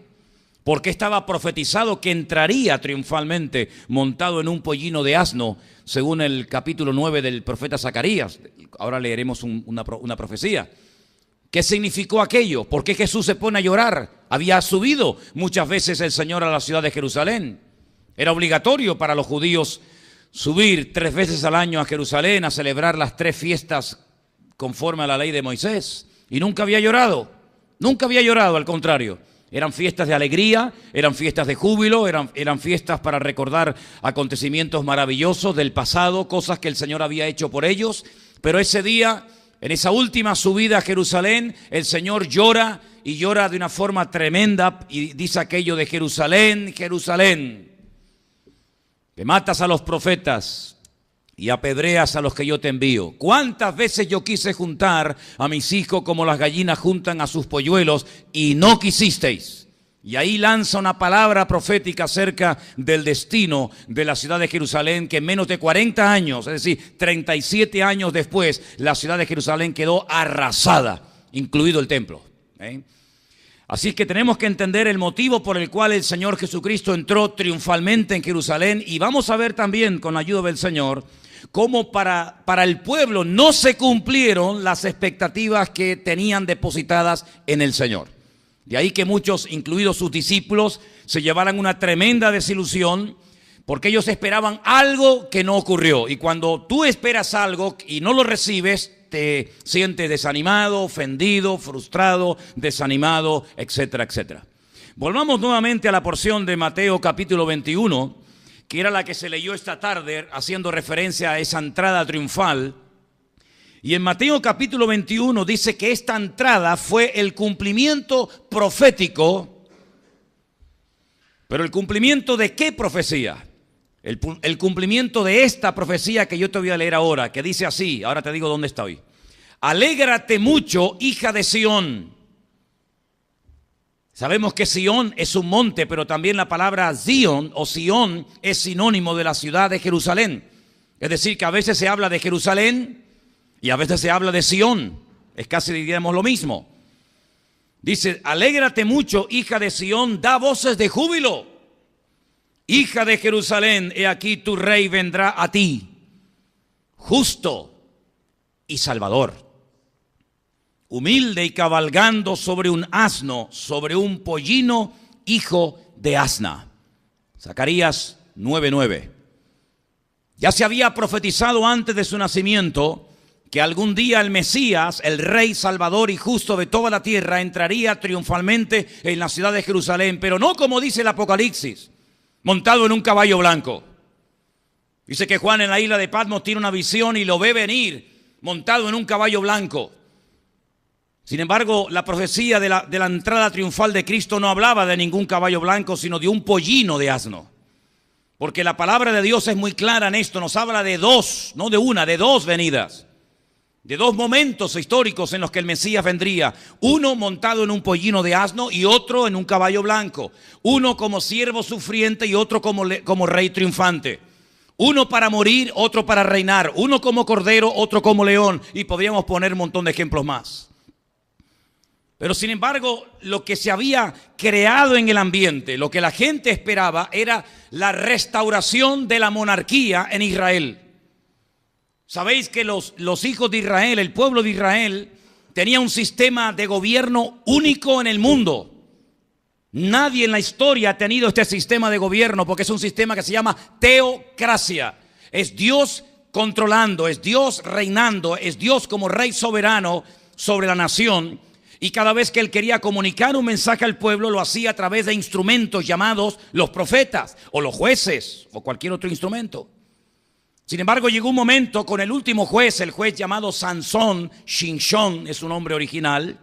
porque estaba profetizado que entraría triunfalmente montado en un pollino de asno, según el capítulo 9 del profeta Zacarías. Ahora leeremos una profecía. ¿Qué significó aquello? ¿Por qué Jesús se pone a llorar? Había subido muchas veces el Señor a la ciudad de Jerusalén. Era obligatorio para los judíos subir 3 veces al año a Jerusalén a celebrar las 3 fiestas conforme a la ley de Moisés. Y nunca había llorado, al contrario. Eran fiestas de alegría, eran fiestas de júbilo, eran fiestas para recordar acontecimientos maravillosos del pasado, cosas que el Señor había hecho por ellos. Pero ese día, en esa última subida a Jerusalén, el Señor llora y llora de una forma tremenda y dice aquello de Jerusalén, Jerusalén, que matas a los profetas y apedreas a los que yo te envío. ¿Cuántas veces yo quise juntar a mis hijos como las gallinas juntan a sus polluelos y no quisisteis? Y ahí lanza una palabra profética acerca del destino de la ciudad de Jerusalén, que en menos de 40 años, es decir, 37 años después, la ciudad de Jerusalén quedó arrasada, incluido el templo. Así que tenemos que entender el motivo por el cual el Señor Jesucristo entró triunfalmente en Jerusalén, y vamos a ver también, con la ayuda del Señor, cómo para el pueblo no se cumplieron las expectativas que tenían depositadas en el Señor. De ahí que muchos, incluidos sus discípulos, se llevaran una tremenda desilusión, porque ellos esperaban algo que no ocurrió. Y cuando tú esperas algo y no lo recibes, te sientes desanimado, ofendido, frustrado, desanimado, etcétera, etcétera. Volvamos nuevamente a la porción de Mateo capítulo 21, que era la que se leyó esta tarde, haciendo referencia a esa entrada triunfal. Y en Mateo capítulo 21 dice que esta entrada fue el cumplimiento profético. ¿Pero el cumplimiento de qué profecía? El cumplimiento de esta profecía que yo te voy a leer ahora, que dice así, ahora te digo dónde estoy. Alégrate mucho, hija de Sión. Sabemos que Sión es un monte, pero también la palabra Zion o Sión es sinónimo de la ciudad de Jerusalén. Es decir, que a veces se habla de Jerusalén y a veces se habla de Sión. Es casi, diríamos, lo mismo. Dice, alégrate mucho, hija de Sión, da voces de júbilo. Hija de Jerusalén, he aquí tu rey vendrá a ti, justo y salvador, humilde y cabalgando sobre un asno, sobre un pollino, hijo de asna. Zacarías 9:9. Ya se había profetizado antes de su nacimiento que algún día el Mesías, el Rey Salvador y justo de toda la tierra, entraría triunfalmente en la ciudad de Jerusalén, pero no como dice el Apocalipsis, montado en un caballo blanco. Dice que Juan en la isla de Patmos tiene una visión y lo ve venir montado en un caballo blanco. Sin embargo, la profecía de la entrada triunfal de Cristo no hablaba de ningún caballo blanco, sino de un pollino de asno. Porque la palabra de Dios es muy clara en esto, nos habla de dos, no de una, de dos venidas. De dos momentos históricos en los que el Mesías vendría. Uno montado en un pollino de asno y otro en un caballo blanco. Uno como siervo sufriente y otro como rey triunfante. Uno para morir, otro para reinar. Uno como cordero, otro como león. Y podríamos poner un montón de ejemplos más. Pero sin embargo, lo que se había creado en el ambiente, lo que la gente esperaba, era la restauración de la monarquía en Israel. Sabéis que los hijos de Israel, el pueblo de Israel, tenía un sistema de gobierno único en el mundo. Nadie en la historia ha tenido este sistema de gobierno, porque es un sistema que se llama teocracia. Es Dios controlando, es Dios reinando, es Dios como rey soberano sobre la nación. Y cada vez que él quería comunicar un mensaje al pueblo, lo hacía a través de instrumentos llamados los profetas o los jueces o cualquier otro instrumento. Sin embargo, llegó un momento con el último juez, el juez llamado Sansón, Shinshón es su nombre original,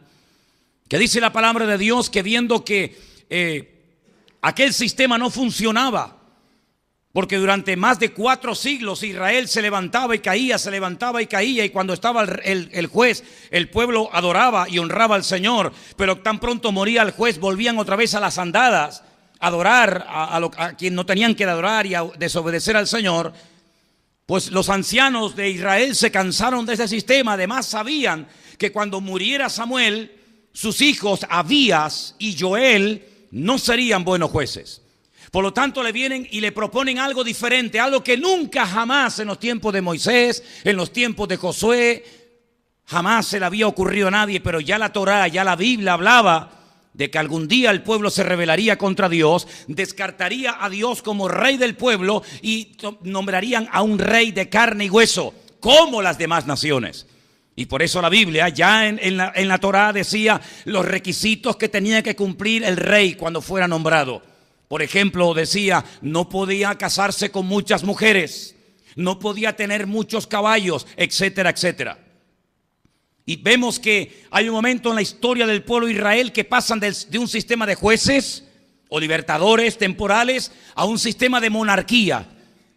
que dice la palabra de Dios que viendo que aquel sistema no funcionaba, porque durante más de 4 siglos Israel se levantaba y caía, se levantaba y caía, y cuando estaba el juez, el pueblo adoraba y honraba al Señor, pero tan pronto moría el juez, volvían otra vez a las andadas, a adorar a quien no tenían que adorar y a desobedecer al Señor. Pues los ancianos de Israel se cansaron de ese sistema. Además sabían que cuando muriera Samuel, sus hijos Abías y Joel no serían buenos jueces. Por lo tanto, le vienen y le proponen algo diferente, algo que nunca jamás en los tiempos de Moisés, en los tiempos de Josué, jamás se le había ocurrido a nadie, pero ya la Torá, ya la Biblia hablaba de que algún día el pueblo se rebelaría contra Dios, descartaría a Dios como rey del pueblo y nombrarían a un rey de carne y hueso, como las demás naciones. Y por eso la Biblia ya en la Torá decía los requisitos que tenía que cumplir el rey cuando fuera nombrado. Por ejemplo, decía, no podía casarse con muchas mujeres, no podía tener muchos caballos, etcétera, etcétera. Y vemos que hay un momento en la historia del pueblo de Israel que pasan de un sistema de jueces o libertadores temporales a un sistema de monarquía.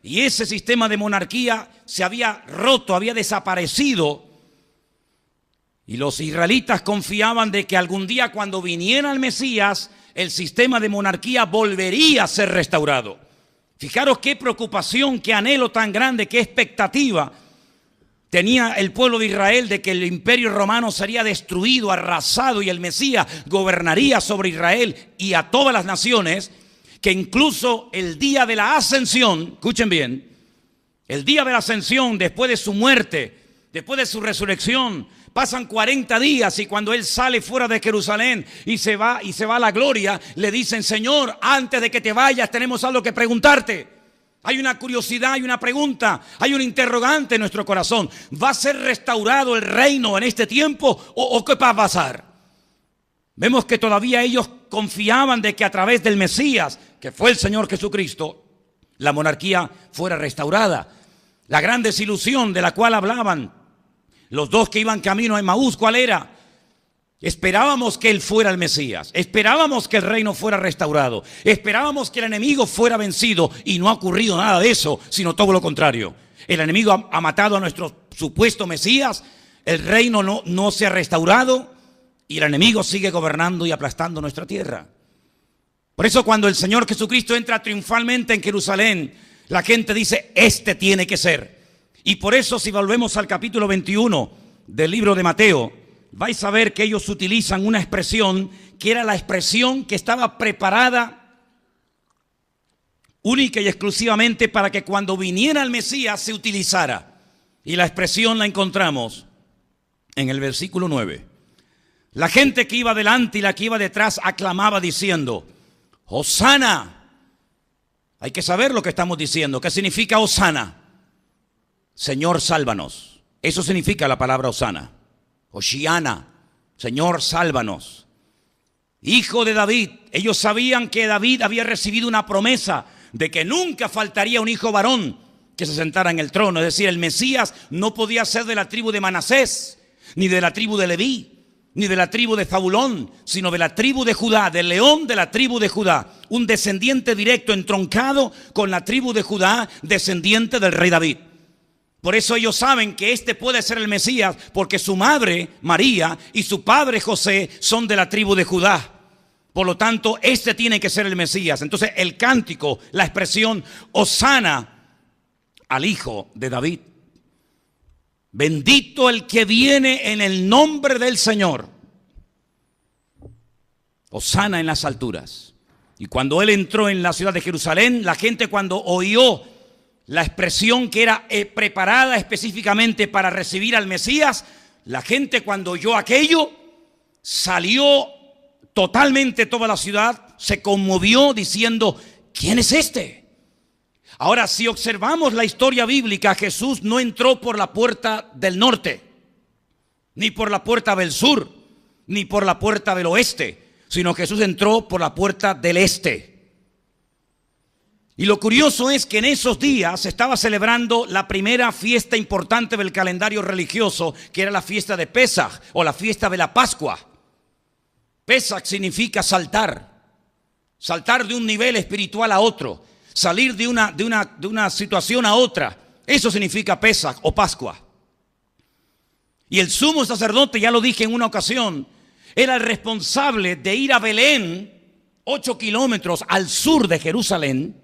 Y ese sistema de monarquía se había roto, había desaparecido. Y los israelitas confiaban de que algún día cuando viniera el Mesías, el sistema de monarquía volvería a ser restaurado. Fijaros qué preocupación, qué anhelo tan grande, qué expectativa tenía el pueblo de Israel de que el imperio romano sería destruido, arrasado y el Mesías gobernaría sobre Israel y a todas las naciones, que incluso el día de la ascensión, escuchen bien, el día de la ascensión, después de su muerte, después de su resurrección, pasan 40 días y cuando él sale fuera de Jerusalén y se va a la gloria, le dicen, Señor, antes de que te vayas tenemos algo que preguntarte. Hay una curiosidad, hay una pregunta, hay un interrogante en nuestro corazón. ¿Va a ser restaurado el reino en este tiempo o qué va a pasar? Vemos que todavía ellos confiaban de que a través del Mesías, que fue el Señor Jesucristo, la monarquía fuera restaurada. La gran desilusión de la cual hablaban los dos que iban camino a Emaús, ¿cuál era? Esperábamos que él fuera el Mesías, esperábamos que el reino fuera restaurado, esperábamos que el enemigo fuera vencido y no ha ocurrido nada de eso, sino todo lo contrario. El enemigo ha matado a nuestro supuesto Mesías, el reino no se ha restaurado y el enemigo sigue gobernando y aplastando nuestra tierra. Por eso cuando el Señor Jesucristo entra triunfalmente en Jerusalén, la gente dice, este tiene que ser. Y por eso si volvemos al capítulo 21 del libro de Mateo, vais a ver que ellos utilizan una expresión que era la expresión que estaba preparada única y exclusivamente para que cuando viniera el Mesías se utilizara. Y la expresión la encontramos en el versículo 9. La gente que iba delante y la que iba detrás aclamaba diciendo, Hosana. Hay que saber lo que estamos diciendo. ¿Qué significa Hosana? Señor, sálvanos. Eso significa la palabra Hosana. Hoshiana, Señor, sálvanos. Hijo de David. Ellos sabían que David había recibido una promesa de que nunca faltaría un hijo varón que se sentara en el trono. Es decir, el Mesías no podía ser de la tribu de Manasés, ni de la tribu de Leví, ni de la tribu de Zabulón, sino de la tribu de Judá, del león de la tribu de Judá. Un descendiente directo, entroncado con la tribu de Judá, descendiente del rey David. Por eso ellos saben que este puede ser el Mesías, porque su madre, María, y su padre, José, son de la tribu de Judá. Por lo tanto, este tiene que ser el Mesías. Entonces, el cántico, la expresión, Hosana al Hijo de David. Bendito el que viene en el nombre del Señor. Hosana en las alturas. Y cuando él entró en la ciudad de Jerusalén, la gente cuando oyó la expresión que era preparada específicamente para recibir al Mesías, la gente cuando oyó aquello, salió totalmente toda la ciudad, se conmovió diciendo, ¿quién es este? Ahora, si observamos la historia bíblica, Jesús no entró por la puerta del norte, ni por la puerta del sur, ni por la puerta del oeste, sino Jesús entró por la puerta del este. Y lo curioso es que en esos días se estaba celebrando la primera fiesta importante del calendario religioso, que era la fiesta de Pesaj o la fiesta de la Pascua. Pesaj significa saltar de un nivel espiritual a otro, salir de una situación a otra. Eso significa Pesaj o Pascua. Y el sumo sacerdote, ya lo dije en una ocasión, era el responsable de ir a Belén, 8 kilómetros al sur de Jerusalén,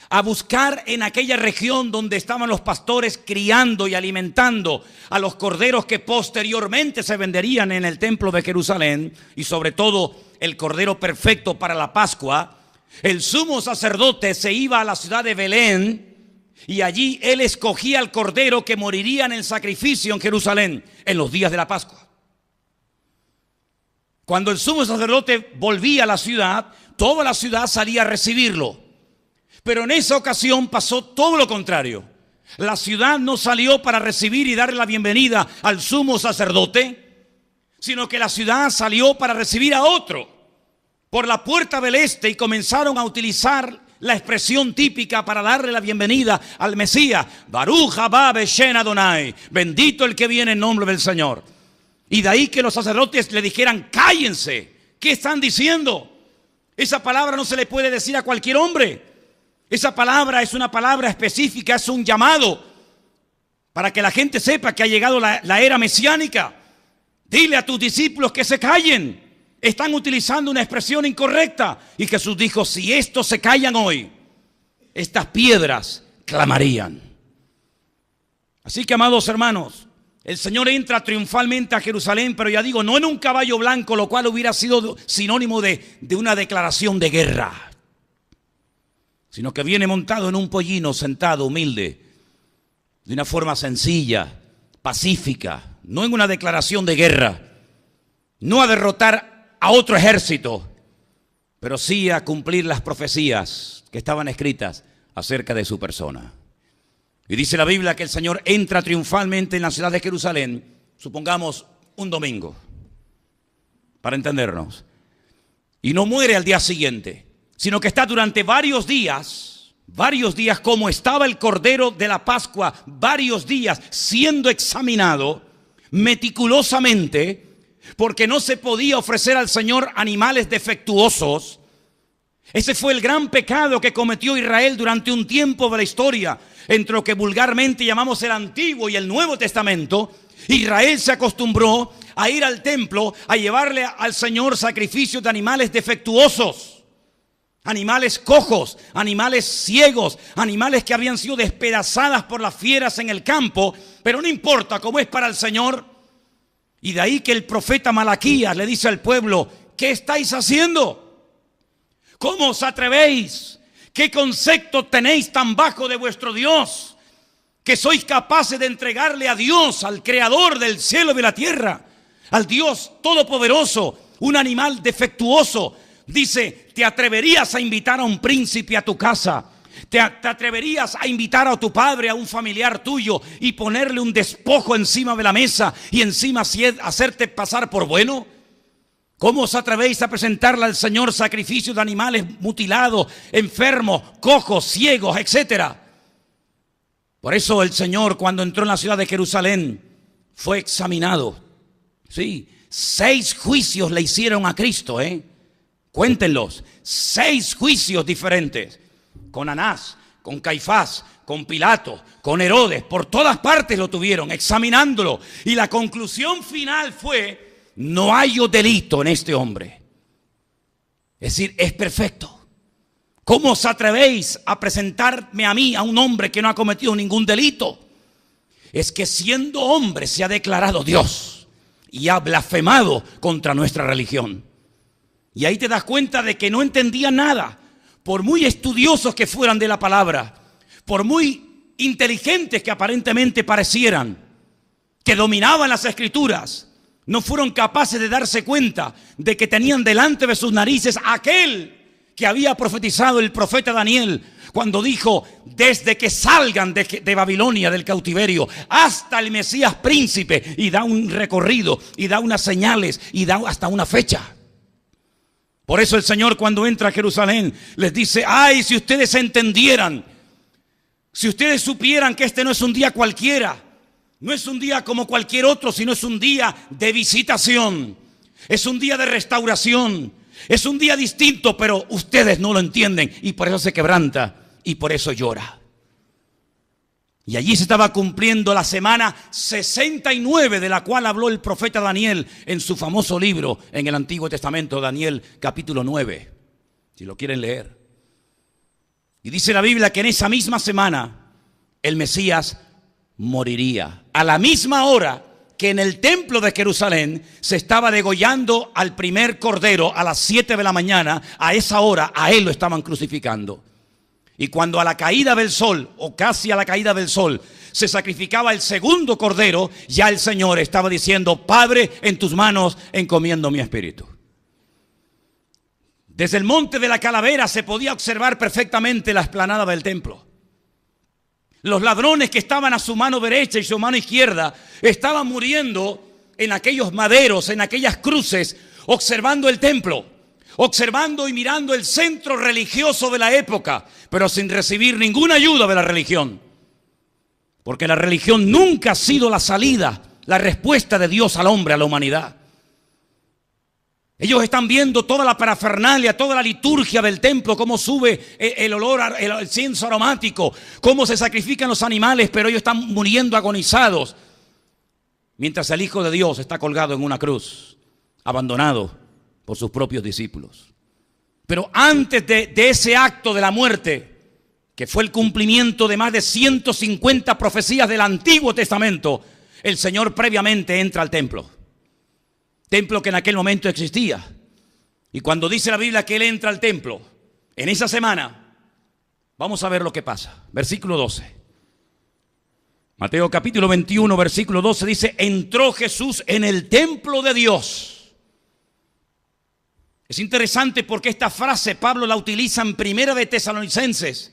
a buscar en aquella región donde estaban los pastores criando y alimentando a los corderos que posteriormente se venderían en el templo de Jerusalén y sobre todo el cordero perfecto para la Pascua, el sumo sacerdote se iba a la ciudad de Belén y allí él escogía el cordero que moriría en el sacrificio en Jerusalén en los días de la Pascua. Cuando el sumo sacerdote volvía a la ciudad, toda la ciudad salía a recibirlo. Pero en esa ocasión pasó todo lo contrario. La ciudad no salió para recibir y darle la bienvenida al sumo sacerdote, sino que la ciudad salió para recibir a otro por la puerta del este y comenzaron a utilizar la expresión típica para darle la bienvenida al Mesías. Baruch haba Beshem Adonai, bendito el que viene en nombre del Señor. Y de ahí que los sacerdotes le dijeran, cállense, ¿qué están diciendo? Esa palabra no se le puede decir a cualquier hombre. Esa palabra es una palabra específica, es un llamado para que la gente sepa que ha llegado la era mesiánica. Dile a tus discípulos que se callen. Están utilizando una expresión incorrecta. Y Jesús dijo, si estos se callan hoy, estas piedras clamarían. Así que, amados hermanos, el Señor entra triunfalmente a Jerusalén, pero ya digo, no en un caballo blanco, lo cual hubiera sido sinónimo de una declaración de guerra, sino que viene montado en un pollino, sentado, humilde, de una forma sencilla, pacífica, no en una declaración de guerra, no a derrotar a otro ejército, pero sí a cumplir las profecías que estaban escritas acerca de su persona. Y dice la Biblia que el Señor entra triunfalmente en la ciudad de Jerusalén, supongamos un domingo, para entendernos, y no muere al día siguiente, sino que está durante varios días como estaba el Cordero de la Pascua, varios días siendo examinado meticulosamente, porque no se podía ofrecer al Señor animales defectuosos. Ese fue el gran pecado que cometió Israel durante un tiempo de la historia. Entre lo que vulgarmente llamamos el Antiguo y el Nuevo Testamento, Israel se acostumbró a ir al templo a llevarle al Señor sacrificios de animales defectuosos, animales cojos, animales ciegos, animales que habían sido despedazadas por las fieras en el campo, pero no importa, como es para el Señor. Y de ahí que el profeta Malaquías le dice al pueblo, ¿qué estáis haciendo? ¿Cómo os atrevéis? ¿Qué concepto tenéis tan bajo de vuestro Dios que sois capaces de entregarle a Dios, al creador del cielo y de la tierra, al Dios todopoderoso, un animal defectuoso? Dice, ¿te atreverías a invitar a un príncipe a tu casa? ¿Te atreverías a invitar a tu padre, a un familiar tuyo y ponerle un despojo encima de la mesa y encima hacerte pasar por bueno? ¿Cómo os atrevéis a presentarle al Señor sacrificios de animales mutilados, enfermos, cojos, ciegos, etcétera? Por eso el Señor, cuando entró en la ciudad de Jerusalén, fue examinado. Sí, 6 juicios le hicieron a Cristo, Cuéntenlos, 6 juicios diferentes. Con Anás, con Caifás, con Pilato, con Herodes, por todas partes lo tuvieron, examinándolo. Y la conclusión final fue, no hallo delito en este hombre. Es decir, es perfecto. ¿Cómo os atrevéis a presentarme a mí, a un hombre que no ha cometido ningún delito? Es que siendo hombre se ha declarado Dios y ha blasfemado contra nuestra religión. Y ahí te das cuenta de que no entendían nada. Por muy estudiosos que fueran de la palabra, por muy inteligentes que aparentemente parecieran, que dominaban las escrituras, no fueron capaces de darse cuenta de que tenían delante de sus narices aquel que había profetizado el profeta Daniel cuando dijo, desde que salgan de Babilonia, del cautiverio, hasta el Mesías príncipe, y da un recorrido, y da unas señales, y da hasta una fecha. Por eso el Señor, cuando entra a Jerusalén, les dice, ay, si ustedes entendieran, si ustedes supieran que este no es un día cualquiera, no es un día como cualquier otro, sino es un día de visitación, es un día de restauración, es un día distinto, pero ustedes no lo entienden y por eso se quebranta y por eso llora. Y allí se estaba cumpliendo la semana 69 de la cual habló el profeta Daniel en su famoso libro en el Antiguo Testamento, Daniel capítulo 9, si lo quieren leer. Y dice la Biblia que en esa misma semana el Mesías moriría a la misma hora que en el templo de Jerusalén se estaba degollando al primer cordero a las 7 de la mañana. A esa hora a él lo estaban crucificando. Y cuando a la caída del sol, o casi a la caída del sol, se sacrificaba el segundo cordero, ya el Señor estaba diciendo: Padre, en tus manos encomiendo mi espíritu. Desde el monte de la Calavera se podía observar perfectamente la explanada del templo. Los ladrones que estaban a su mano derecha y su mano izquierda estaban muriendo en aquellos maderos, en aquellas cruces, observando el templo, observando y mirando el centro religioso de la época, pero sin recibir ninguna ayuda de la religión. Porque la religión nunca ha sido la salida, la respuesta de Dios al hombre, a la humanidad. Ellos están viendo toda la parafernalia, toda la liturgia del templo, cómo sube el olor, el incienso aromático, cómo se sacrifican los animales, pero ellos están muriendo agonizados. Mientras el Hijo de Dios está colgado en una cruz, abandonado por sus propios discípulos. Pero antes de ese acto de la muerte, que fue el cumplimiento de más de 150 profecías del Antiguo Testamento, el Señor previamente entra al templo. Templo que en aquel momento existía. Y cuando dice la Biblia que Él entra al templo, en esa semana, vamos a ver lo que pasa. Versículo 12. Mateo capítulo 21, versículo 12 dice: entró Jesús en el templo de Dios. Es interesante porque esta frase Pablo la utiliza en Primera de Tesalonicenses.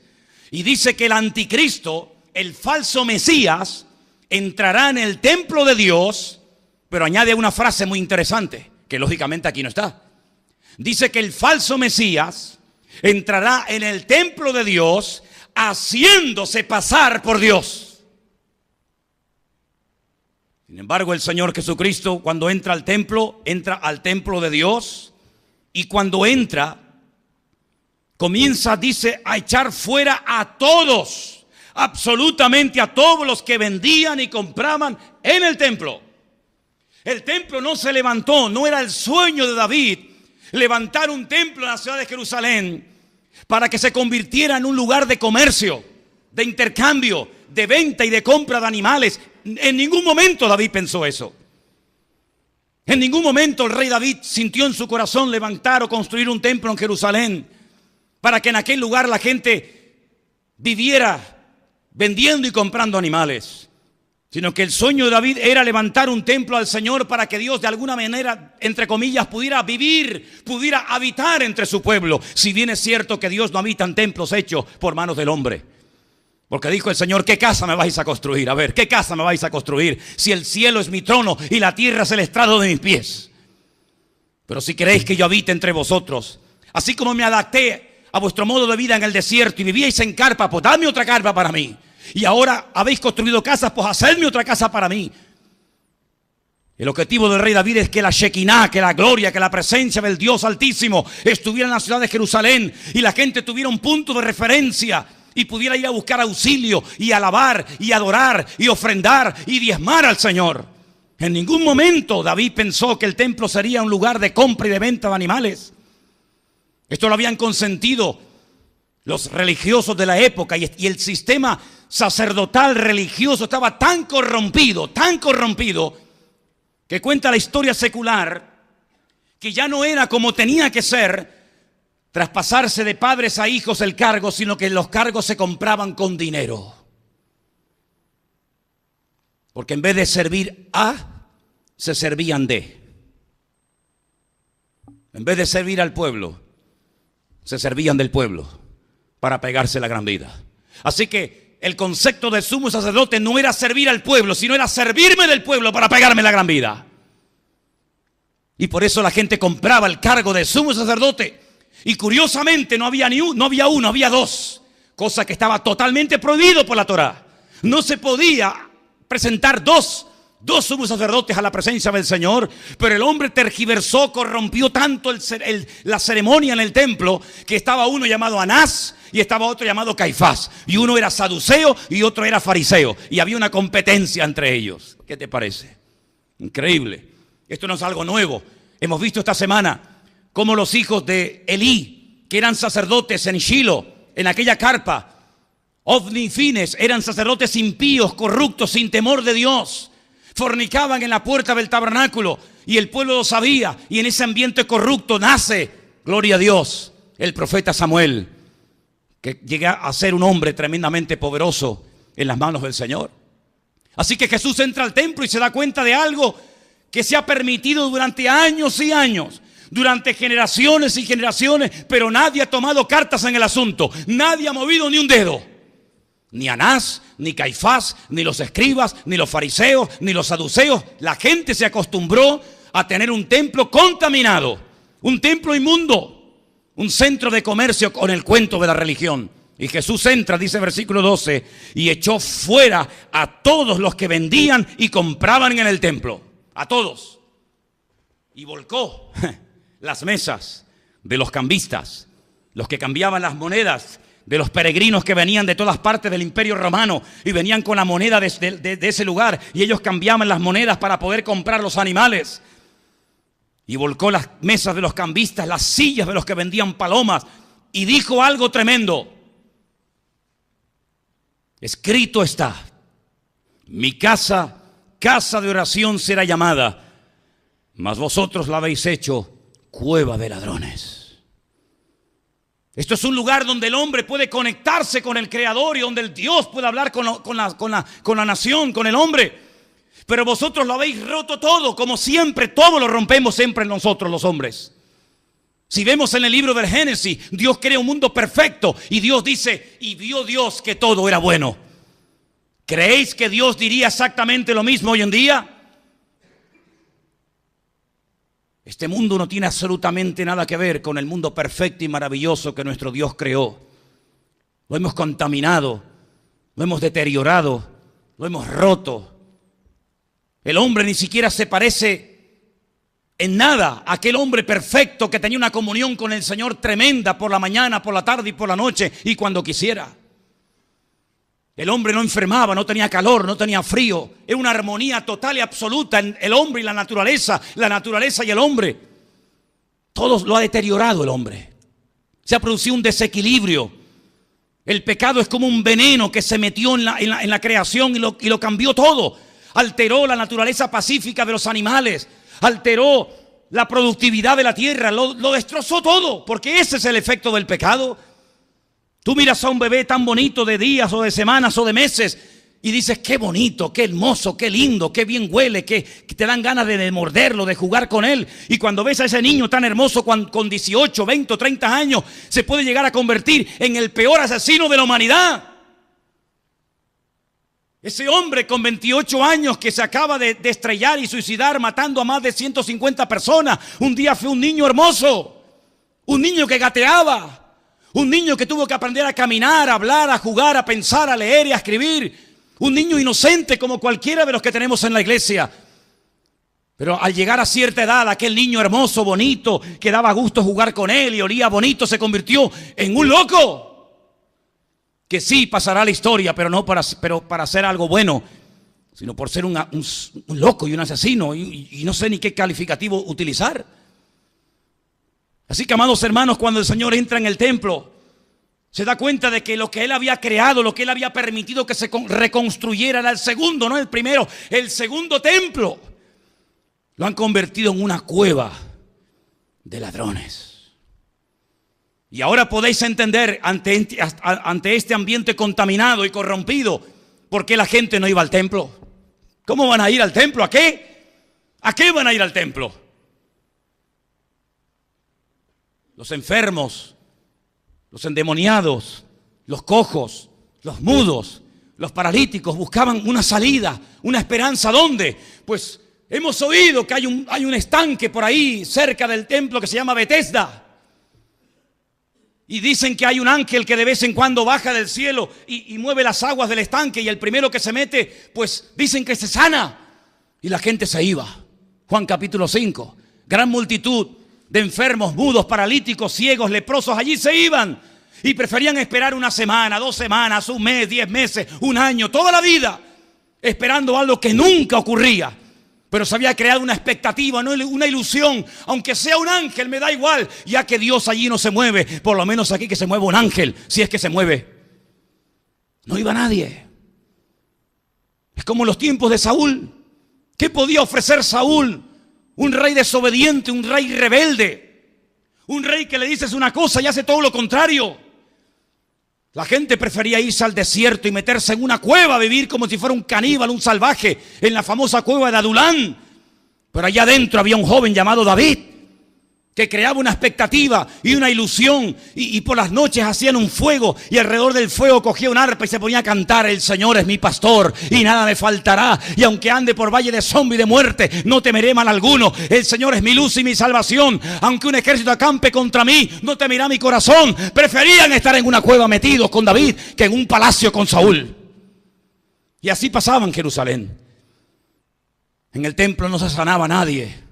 Y dice que el anticristo, el falso Mesías, entrará en el templo de Dios. Pero añade una frase muy interesante, que lógicamente aquí no está. Dice que el falso Mesías entrará en el templo de Dios haciéndose pasar por Dios. Sin embargo, el Señor Jesucristo, cuando entra al templo de Dios. Y cuando entra, comienza, dice, a echar fuera a todos, absolutamente a todos los que vendían y compraban en el templo. El templo no se levantó, no era el sueño de David levantar un templo en la ciudad de Jerusalén para que se convirtiera en un lugar de comercio, de intercambio, de venta y de compra de animales. En ningún momento David pensó eso. En ningún momento el rey David sintió en su corazón levantar o construir un templo en Jerusalén para que en aquel lugar la gente viviera vendiendo y comprando animales. Sino que el sueño de David era levantar un templo al Señor para que Dios de alguna manera, entre comillas, pudiera vivir, pudiera habitar entre su pueblo. Si bien es cierto que Dios no habita en templos hechos por manos del hombre. Porque dijo el Señor: ¿qué casa me vais a construir? A ver, ¿qué casa me vais a construir? Si el cielo es mi trono y la tierra es el estrado de mis pies. Pero si queréis que yo habite entre vosotros, así como me adapté a vuestro modo de vida en el desierto y vivíais en carpa, pues dadme otra carpa para mí. Y ahora habéis construido casas, pues hacedme otra casa para mí. El objetivo del rey David es que la Shekinah, que la gloria, que la presencia del Dios Altísimo estuviera en la ciudad de Jerusalén y la gente tuviera un punto de referencia y pudiera ir a buscar auxilio y alabar y adorar y ofrendar y diezmar al Señor. En ningún momento David pensó que el templo sería un lugar de compra y de venta de animales. Esto lo habían consentido los religiosos de la época y el sistema sacerdotal religioso estaba tan corrompido, que cuenta la historia secular que ya no era como tenía que ser traspasarse de padres a hijos el cargo, sino que los cargos se compraban con dinero. Porque en vez de servir a, se servían de. En vez de servir al pueblo, se servían del pueblo para pegarse la gran vida. Así que el concepto del sumo sacerdote no era servir al pueblo, sino era servirme del pueblo para pegarme la gran vida. Y por eso la gente compraba el cargo de sumo sacerdote. Y curiosamente no había uno, había dos. Cosa que estaba totalmente prohibido por la Torá. No se podía presentar dos sumos sacerdotes a la presencia del Señor, pero el hombre tergiversó, corrompió tanto la ceremonia en el templo, que estaba uno llamado Anás y estaba otro llamado Caifás, y uno era saduceo y otro era fariseo, y había una competencia entre ellos. ¿Qué te parece? Increíble. Esto no es algo nuevo. Hemos visto esta semana cómo los hijos de Elí, que eran sacerdotes en Shilo, en aquella carpa, Ofni y Fines, eran sacerdotes impíos, corruptos, sin temor de Dios. fornicaban en la puerta del tabernáculo y el pueblo lo sabía, y en ese ambiente corrupto nace, gloria a Dios, el profeta Samuel, que llega a ser un hombre tremendamente poderoso en las manos del Señor. Así que Jesús entra al templo y se da cuenta de algo que se ha permitido durante años y años, durante generaciones y generaciones, pero nadie ha tomado cartas en el asunto, nadie ha movido ni un dedo. Ni Anás, ni Caifás, ni los escribas, ni los fariseos, ni los saduceos. La gente se acostumbró a tener un templo contaminado, un templo inmundo, un centro de comercio con el cuento de la religión. Y Jesús entra, dice versículo 12, y echó fuera a todos los que vendían y compraban en el templo. A todos. Y volcó las mesas de los cambistas, los que cambiaban las monedas, de los peregrinos que venían de todas partes del Imperio Romano y venían con la moneda de ese lugar, y ellos cambiaban las monedas para poder comprar los animales. Y volcó las mesas de los cambistas, las sillas de los que vendían palomas, y dijo algo tremendo. Escrito está: mi casa, casa de oración será llamada, mas vosotros la habéis hecho cueva de ladrones. Esto es un lugar donde el hombre puede conectarse con el Creador y donde el Dios puede hablar con la nación, con el hombre. Pero vosotros lo habéis roto todo, como siempre, todo lo rompemos siempre en nosotros los hombres. Si vemos en el libro del Génesis, Dios crea un mundo perfecto y Dios dice, y vio Dios que todo era bueno. ¿Creéis que Dios diría exactamente lo mismo hoy en día? Este mundo no tiene absolutamente nada que ver con el mundo perfecto y maravilloso que nuestro Dios creó. Lo hemos contaminado, lo hemos deteriorado, lo hemos roto. El hombre ni siquiera se parece en nada a aquel hombre perfecto que tenía una comunión con el Señor tremenda por la mañana, por la tarde y por la noche y cuando quisiera. El hombre no enfermaba, no tenía calor, no tenía frío. Era una armonía total y absoluta en el hombre y la naturaleza y el hombre. Todo lo ha deteriorado el hombre. Se ha producido un desequilibrio. El pecado es como un veneno que se metió en la creación y lo cambió todo. Alteró la naturaleza pacífica de los animales. Alteró la productividad de la tierra. Lo destrozó todo, porque ese es el efecto del pecado. Tú miras a un bebé tan bonito de días o de semanas o de meses y dices, qué bonito, qué hermoso, qué lindo, qué bien huele, que te dan ganas de morderlo, de jugar con él. Y cuando ves a ese niño tan hermoso con 18, 20 o 30 años, se puede llegar a convertir en el peor asesino de la humanidad. Ese hombre con 28 años que se acaba de estrellar y suicidar matando a más de 150 personas, un día fue un niño hermoso, un niño que gateaba. Un niño que tuvo que aprender a caminar, a hablar, a jugar, a pensar, a leer y a escribir. Un niño inocente como cualquiera de los que tenemos en la iglesia. Pero al llegar a cierta edad, aquel niño hermoso, bonito, que daba gusto jugar con él y olía bonito, se convirtió en un loco. Que sí pasará la historia, pero no para hacer algo bueno, sino por ser un loco y un asesino. Y no sé ni qué calificativo utilizar. Así que, amados hermanos, cuando el Señor entra en el templo, se da cuenta de que lo que Él había creado, lo que Él había permitido que se reconstruyera era el segundo, no el primero, el segundo templo. Lo han convertido en una cueva de ladrones. Y ahora podéis entender ante este ambiente contaminado y corrompido, ¿por qué la gente no iba al templo? ¿Cómo van a ir al templo? ¿A qué? ¿A qué van a ir al templo? Los enfermos, los endemoniados, los cojos, los mudos, los paralíticos buscaban una salida, una esperanza. ¿Dónde? Pues hemos oído que hay un estanque por ahí cerca del templo que se llama Betesda. Y dicen que hay un ángel que de vez en cuando baja del cielo y mueve las aguas del estanque, y el primero que se mete, pues dicen que se sana. Y la gente se iba. Juan capítulo 5, gran multitud de enfermos, mudos, paralíticos, ciegos, leprosos, allí se iban y preferían esperar una semana, 2 semanas, un mes, 10 meses, un año, toda la vida, esperando algo que nunca ocurría. Pero se había creado una expectativa, ¿no? Una ilusión. Aunque sea un ángel, me da igual, ya que Dios allí no se mueve. Por lo menos aquí que se mueva un ángel, si es que se mueve. No iba nadie. Es como en los tiempos de Saúl. ¿Qué podía ofrecer Saúl? Un rey desobediente, un rey rebelde, un rey que le dices una cosa y hace todo lo contrario. La gente prefería irse al desierto y meterse en una cueva a vivir como si fuera un caníbal, un salvaje, en la famosa cueva de Adulán. Pero allá adentro había un joven llamado David, que creaba una expectativa y una ilusión, y por las noches hacían un fuego, y alrededor del fuego cogía un arpa y se ponía a cantar: el Señor es mi pastor y nada me faltará, y aunque ande por valle de sombra y de muerte, no temeré mal alguno. El Señor es mi luz y mi salvación, aunque un ejército acampe contra mí, no temerá mi corazón. Preferían estar en una cueva metidos con David que en un palacio con Saúl. Y así pasaba en Jerusalén. En el templo no se sanaba a nadie,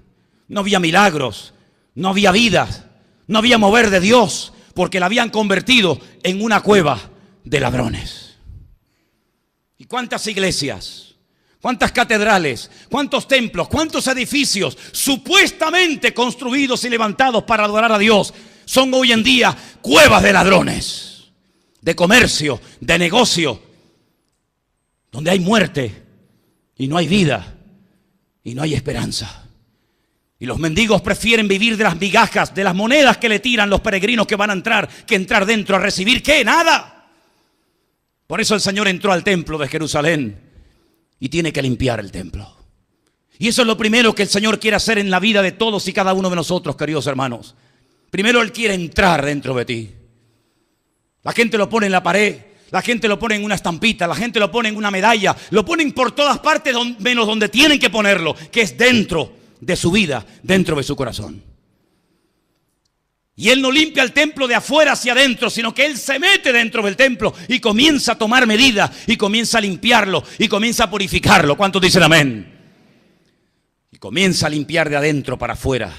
no había milagros, no había vida, no había mover de Dios, porque la habían convertido en una cueva de ladrones. ¿Y cuántas iglesias, cuántas catedrales, cuántos templos, cuántos edificios supuestamente construidos y levantados para adorar a Dios son hoy en día cuevas de ladrones, de comercio, de negocio, donde hay muerte y no hay vida y no hay esperanza? Y los mendigos prefieren vivir de las migajas, de las monedas que le tiran los peregrinos que van a entrar, que entrar dentro a recibir, ¿qué? Nada. Por eso el Señor entró al templo de Jerusalén y tiene que limpiar el templo. Y eso es lo primero que el Señor quiere hacer en la vida de todos y cada uno de nosotros, queridos hermanos. Primero Él quiere entrar dentro de ti. La gente lo pone en la pared, la gente lo pone en una estampita, la gente lo pone en una medalla, lo ponen por todas partes menos donde tienen que ponerlo, que es dentro de su vida, dentro de su corazón. Y Él no limpia el templo de afuera hacia adentro, sino que Él se mete dentro del templo y comienza a tomar medidas y comienza a limpiarlo y comienza a purificarlo. ¿Cuántos dicen amén? Y comienza a limpiar de adentro para afuera.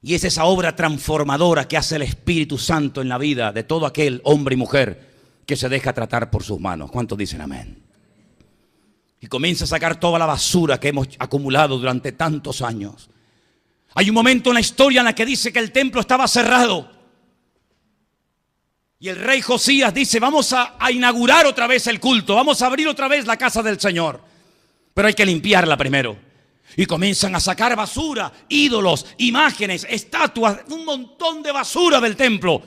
Y es esa obra transformadora que hace el Espíritu Santo en la vida de todo aquel hombre y mujer que se deja tratar por sus manos. ¿Cuántos dicen amén? Y comienza a sacar toda la basura que hemos acumulado durante tantos años. Hay un momento en la historia en la que dice que el templo estaba cerrado. Y el rey Josías dice: vamos a inaugurar otra vez el culto, vamos a abrir otra vez la casa del Señor. Pero hay que limpiarla primero. Y comienzan a sacar basura, ídolos, imágenes, estatuas, un montón de basura del templo.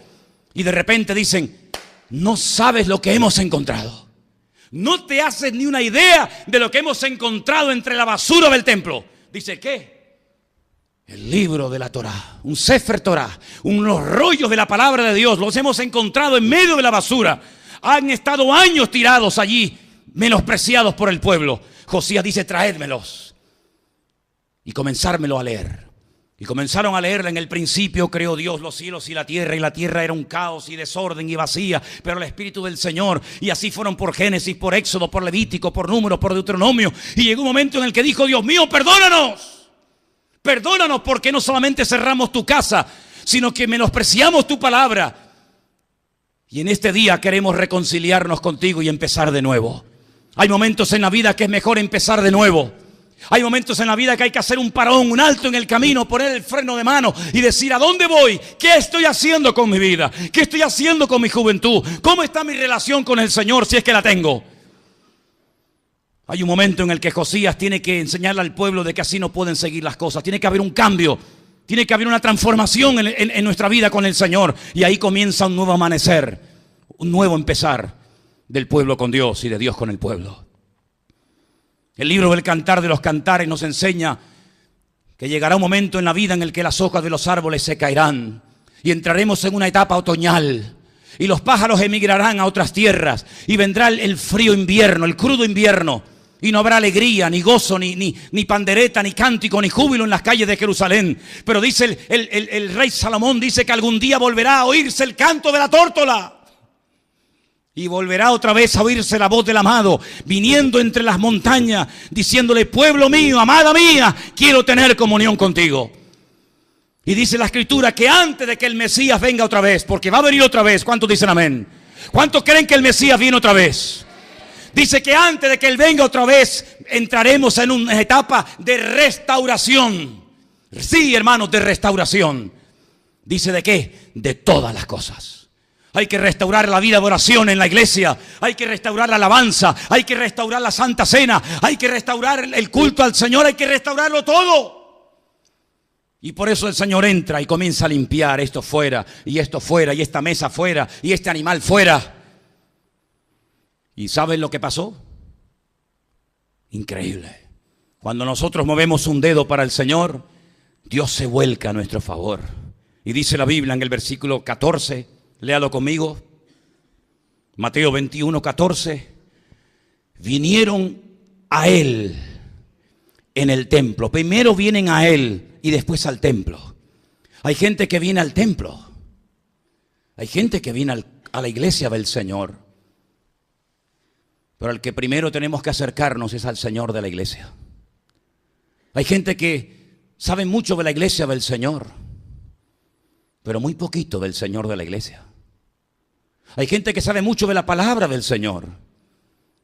Y de repente dicen: no sabes lo que hemos encontrado. No te haces ni una idea de lo que hemos encontrado entre la basura del templo. Dice, ¿qué? El libro de la Torá, un Sefer Torá, unos rollos de la palabra de Dios. Los hemos encontrado en medio de la basura. Han estado años tirados allí, menospreciados por el pueblo. Josías dice: traédmelos. Y comenzármelo a leer. Y comenzaron a leerla. En el principio creó Dios los cielos y la tierra era un caos y desorden y vacía, pero el Espíritu del Señor, y así fueron por Génesis, por Éxodo, por Levítico, por Números, por Deuteronomio, y llegó un momento en el que dijo: Dios mío, perdónanos, perdónanos, porque no solamente cerramos tu casa, sino que menospreciamos tu palabra, y en este día queremos reconciliarnos contigo y empezar de nuevo. Hay momentos en la vida que es mejor empezar de nuevo. Hay momentos en la vida que hay que hacer un parón, un alto en el camino, poner el freno de mano y decir: ¿a dónde voy? ¿Qué estoy haciendo con mi vida? ¿Qué estoy haciendo con mi juventud? ¿Cómo está mi relación con el Señor, si es que la tengo? Hay un momento en el que Josías tiene que enseñarle al pueblo de que así no pueden seguir las cosas. Tiene que haber un cambio, tiene que haber una transformación en nuestra vida con el Señor. Y ahí comienza un nuevo amanecer, un nuevo empezar del pueblo con Dios y de Dios con el pueblo. El libro del Cantar de los Cantares nos enseña que llegará un momento en la vida en el que las hojas de los árboles se caerán y entraremos en una etapa otoñal y los pájaros emigrarán a otras tierras y vendrá el frío invierno, el crudo invierno, y no habrá alegría, ni gozo, ni pandereta, ni cántico, ni júbilo en las calles de Jerusalén. Pero dice el rey Salomón, dice que algún día volverá a oírse el canto de la tórtola. Y volverá otra vez a oírse la voz del amado, viniendo entre las montañas, diciéndole: pueblo mío, amada mía, quiero tener comunión contigo. Y dice la Escritura que antes de que el Mesías venga otra vez, porque va a venir otra vez, ¿cuántos dicen amén? ¿Cuántos creen que el Mesías viene otra vez? Dice que antes de que Él venga otra vez, entraremos en una etapa de restauración. Sí, hermanos, de restauración. Dice: ¿de qué? De todas las cosas. Hay que restaurar la vida de oración en la iglesia. Hay que restaurar la alabanza. Hay que restaurar la Santa Cena. Hay que restaurar el culto al Señor. Hay que restaurarlo todo. Y por eso el Señor entra y comienza a limpiar esto fuera, y esta mesa fuera, y este animal fuera. ¿Y saben lo que pasó? Increíble. Cuando nosotros movemos un dedo para el Señor, Dios se vuelca a nuestro favor. Y dice la Biblia en el versículo 14, léalo conmigo, Mateo 21, 14, vinieron a Él en el templo. Primero vienen a Él y después al templo. Hay gente que viene al templo. Hay gente que viene a la iglesia del Señor. Pero al que primero tenemos que acercarnos es al Señor de la iglesia. Hay gente que sabe mucho de la iglesia del Señor, pero muy poquito del Señor de la iglesia. Hay gente que sabe mucho de la palabra del Señor,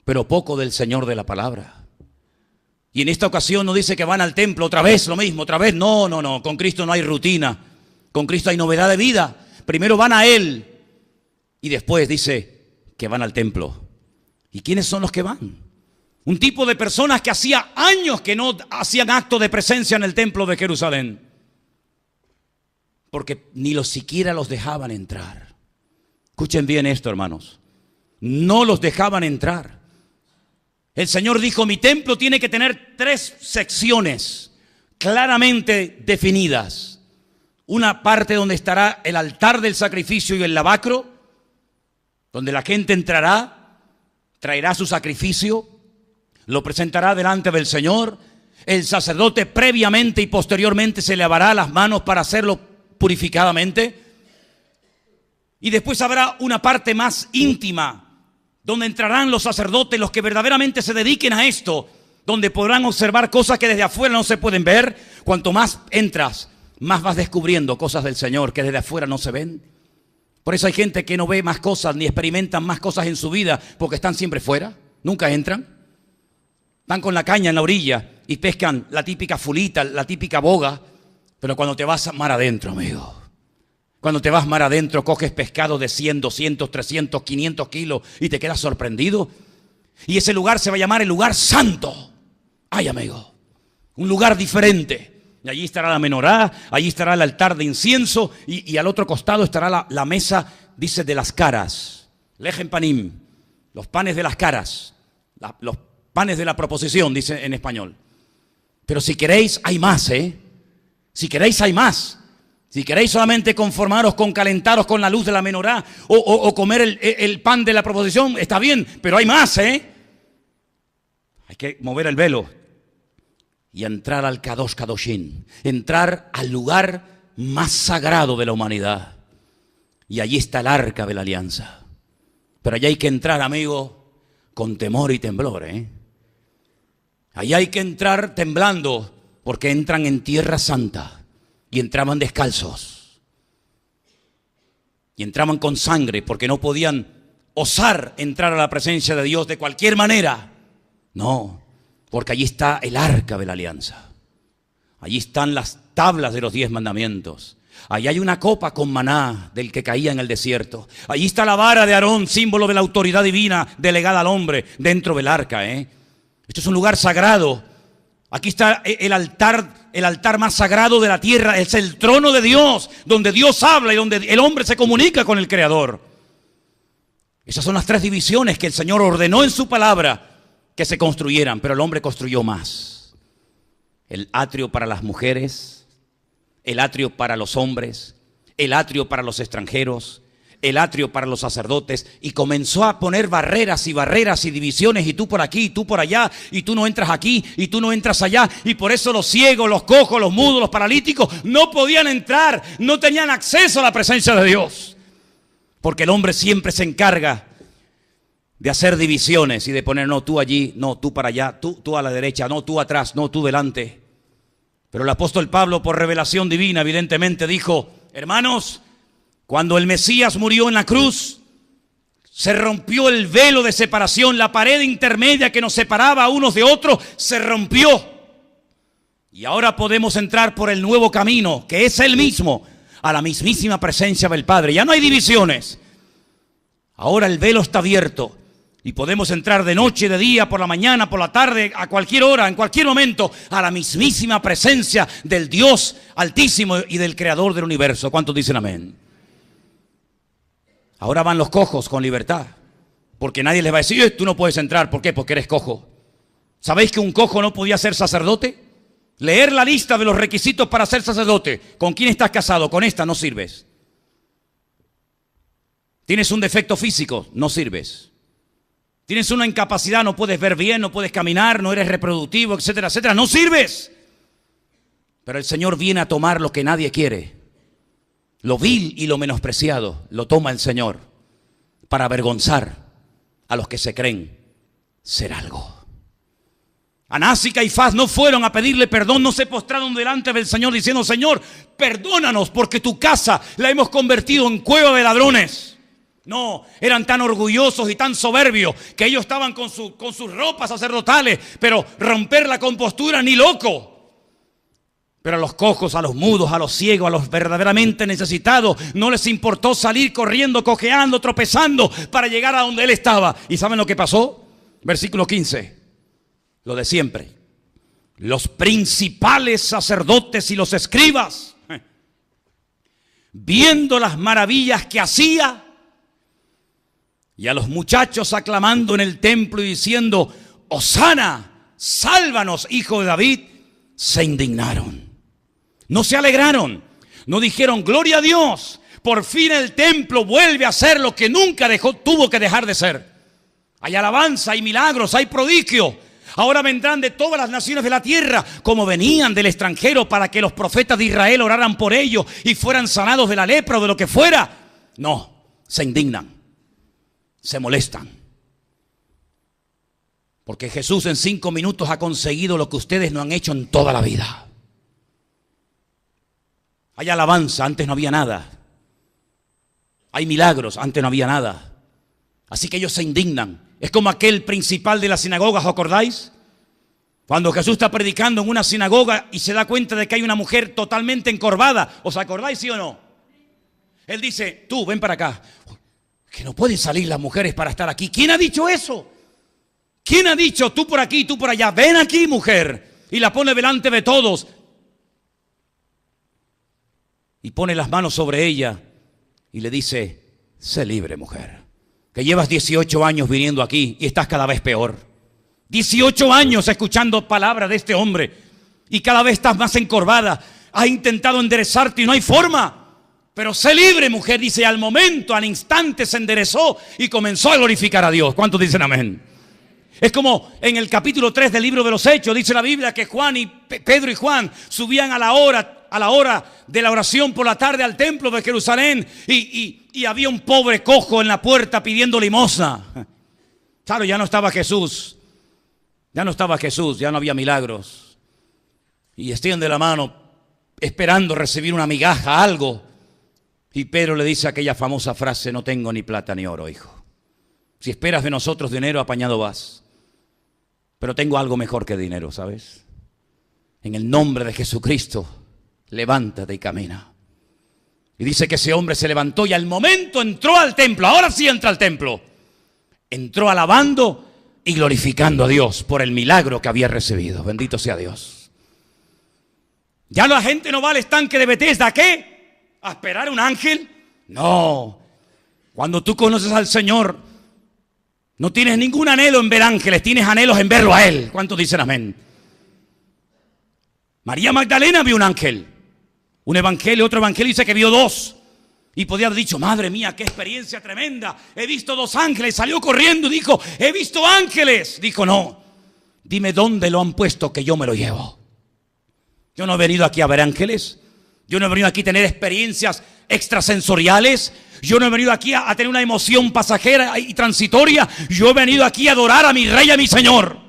pero poco del Señor de la palabra. Y en esta ocasión no dice que van al templo otra vez, lo mismo, otra vez. No. Con Cristo no hay rutina. Con Cristo hay novedad de vida. Primero van a Él y después dice que van al templo. ¿Y quiénes son los que van? Un tipo de personas que hacía años que no hacían acto de presencia en el templo de Jerusalén. Porque ni siquiera los dejaban entrar. Escuchen bien esto, hermanos. No los dejaban entrar. El Señor dijo, mi templo tiene que tener 3 secciones claramente definidas. Una parte donde estará el altar del sacrificio y el lavacro, donde la gente entrará, traerá su sacrificio, lo presentará delante del Señor. El sacerdote previamente y posteriormente se lavará las manos para hacerlo purificadamente. Y después habrá una parte más íntima, donde entrarán los sacerdotes, los que verdaderamente se dediquen a esto, donde podrán observar cosas que desde afuera no se pueden ver. Cuanto más entras, más vas descubriendo cosas del Señor que desde afuera no se ven. Por eso hay gente que no ve más cosas ni experimentan más cosas en su vida porque están siempre fuera, nunca entran. Van con la caña en la orilla y pescan la típica fulita, la típica boga, pero cuando te vas mar adentro, amigo, cuando te vas mar adentro, coges pescado de 100, 200, 300, 500 kilos y te quedas sorprendido. Y ese lugar se va a llamar el lugar santo. Ay, amigo, un lugar diferente. Y allí estará la menorá, allí estará el altar de incienso y al otro costado estará la mesa, dice, de las caras. Lejen panim, los panes de las caras, los panes de la proposición, dice en español. Pero si queréis, hay más, Si queréis, hay más. Si queréis solamente conformaros con calentaros con la luz de la menorá o comer el pan de la proposición, está bien, pero hay más, Hay que mover el velo y entrar al Kadosh Kadoshin, entrar al lugar más sagrado de la humanidad. Y allí está el arca de la alianza. Pero allí hay que entrar, amigo, con temor y temblor, Allí hay que entrar temblando, porque entran en tierra santa. Y entraban descalzos. Y entraban con sangre porque no podían osar entrar a la presencia de Dios de cualquier manera. No, porque allí está el arca de la alianza. Allí están las tablas de los 10 mandamientos. Allí hay una copa con maná del que caía en el desierto. Allí está la vara de Aarón, símbolo de la autoridad divina delegada al hombre dentro del arca. Esto es un lugar sagrado. Aquí está el altar más sagrado de la tierra. Es el trono de Dios, donde Dios habla y donde el hombre se comunica con el Creador. Esas son las 3 divisiones que el Señor ordenó en su palabra que se construyeran, pero el hombre construyó más. El atrio para las mujeres, el atrio para los hombres, el atrio para los extranjeros, el atrio para los sacerdotes, y comenzó a poner barreras y divisiones, y tú por aquí, y tú por allá, y tú no entras aquí, y tú no entras allá, y por eso los ciegos, los cojos, los mudos, los paralíticos no podían entrar, no tenían acceso a la presencia de Dios, porque el hombre siempre se encarga de hacer divisiones y de poner, no, tú allí, no, tú para allá, tú a la derecha, no, tú atrás, no, tú delante. Pero el apóstol Pablo, por revelación divina, evidentemente dijo, hermanos, cuando el Mesías murió en la cruz, se rompió el velo de separación, la pared intermedia que nos separaba unos de otros se rompió. Y ahora podemos entrar por el nuevo camino, que es el mismo, a la mismísima presencia del Padre. Ya no hay divisiones, Ahora el velo está abierto y podemos entrar de noche, de día, por la mañana, por la tarde, a cualquier hora, en cualquier momento, a la mismísima presencia del Dios Altísimo y del Creador del universo. ¿Cuántos dicen amén? Ahora van los cojos con libertad, porque nadie les va a decir, tú no puedes entrar. ¿Por qué? Porque eres cojo. ¿Sabéis que un cojo no podía ser sacerdote? Leer la lista de los requisitos para ser sacerdote. ¿Con quién estás casado? Con esta no sirves. Tienes un defecto físico, no sirves. Tienes una incapacidad, no puedes ver bien, no puedes caminar, no eres reproductivo, etcétera, etcétera. No sirves. Pero el Señor viene a tomar lo que nadie quiere. Lo vil y lo menospreciado lo toma el Señor para avergonzar a los que se creen ser algo. Anás y Caifás no fueron a pedirle perdón, no se postraron delante del Señor diciendo, Señor, perdónanos porque tu casa la hemos convertido en cueva de ladrones. No, eran tan orgullosos y tan soberbios que ellos estaban con sus ropas sacerdotales, pero romper la compostura ni loco. Pero a los cojos, a los mudos, a los ciegos, a los verdaderamente necesitados, no les importó salir corriendo, cojeando, tropezando para llegar a donde él estaba. ¿Y saben lo que pasó? Versículo 15, lo de siempre. Los principales sacerdotes y los escribas, viendo las maravillas que hacía, y a los muchachos aclamando en el templo y diciendo, Hosana, sálvanos, hijo de David, se indignaron. No se alegraron, no dijeron, gloria a Dios, por fin el templo vuelve a ser lo que nunca tuvo que dejar de ser. Hay alabanza, hay milagros, hay prodigio. Ahora vendrán de todas las naciones de la tierra, como venían del extranjero, para que los profetas de Israel oraran por ellos y fueran sanados de la lepra o de lo que fuera. No, se indignan. Se molestan. Porque Jesús en 5 minutos ha conseguido lo que ustedes no han hecho en toda la vida. Hay alabanza, antes no había nada. Hay milagros, antes no había nada. Así que ellos se indignan. Es como aquel principal de la sinagoga, ¿os acordáis? Cuando Jesús está predicando en una sinagoga y se da cuenta de que hay una mujer totalmente encorvada. ¿Os acordáis, sí o no? Él dice, tú ven para acá. Que no pueden salir las mujeres para estar aquí. ¿Quién ha dicho eso? ¿Quién ha dicho tú por aquí, tú por allá? Ven aquí, mujer. Y la pone delante de todos. Y pone las manos sobre ella y le dice, sé libre, mujer. Que llevas 18 años viniendo aquí y estás cada vez peor. 18 años escuchando palabras de este hombre y cada vez estás más encorvada. Has intentado enderezarte y no hay forma. Pero sé libre, mujer, dice, al momento, al instante se enderezó y comenzó a glorificar a Dios. ¿Cuántos dicen amén? Es como en el capítulo 3 del libro de los Hechos, dice la Biblia que Juan y Pedro y Juan subían a la hora de la oración por la tarde al templo de Jerusalén y había un pobre cojo en la puerta pidiendo limosna. Claro, ya no estaba Jesús, ya no había milagros. Y extiende la mano esperando recibir una migaja, algo. Y Pedro le dice aquella famosa frase, no tengo ni plata ni oro, hijo. Si esperas de nosotros dinero, apañado vas. Pero tengo algo mejor que dinero, ¿sabes? En el nombre de Jesucristo, levántate y camina. Y dice que ese hombre se levantó y al momento entró al templo. Ahora sí entra al templo. Entró alabando y glorificando a Dios por el milagro que había recibido. Bendito sea Dios. Ya la gente no va al estanque de Betesda, ¿a qué? ¿A esperar un ángel? No. Cuando tú conoces al Señor, no tienes ningún anhelo en ver ángeles, tienes anhelos en verlo a Él. ¿Cuántos dicen amén? María Magdalena vio un ángel. Otro evangelio dice que vio 2. Y podía haber dicho, madre mía, qué experiencia tremenda. He visto 2 ángeles. Salió corriendo y dijo, he visto ángeles. Dijo, no, dime dónde lo han puesto que yo me lo llevo. Yo no he venido aquí a ver ángeles. Yo no he venido aquí a tener experiencias extrasensoriales. Yo no he venido aquí a tener una emoción pasajera y transitoria. Yo he venido aquí a adorar a mi Rey y a mi Señor.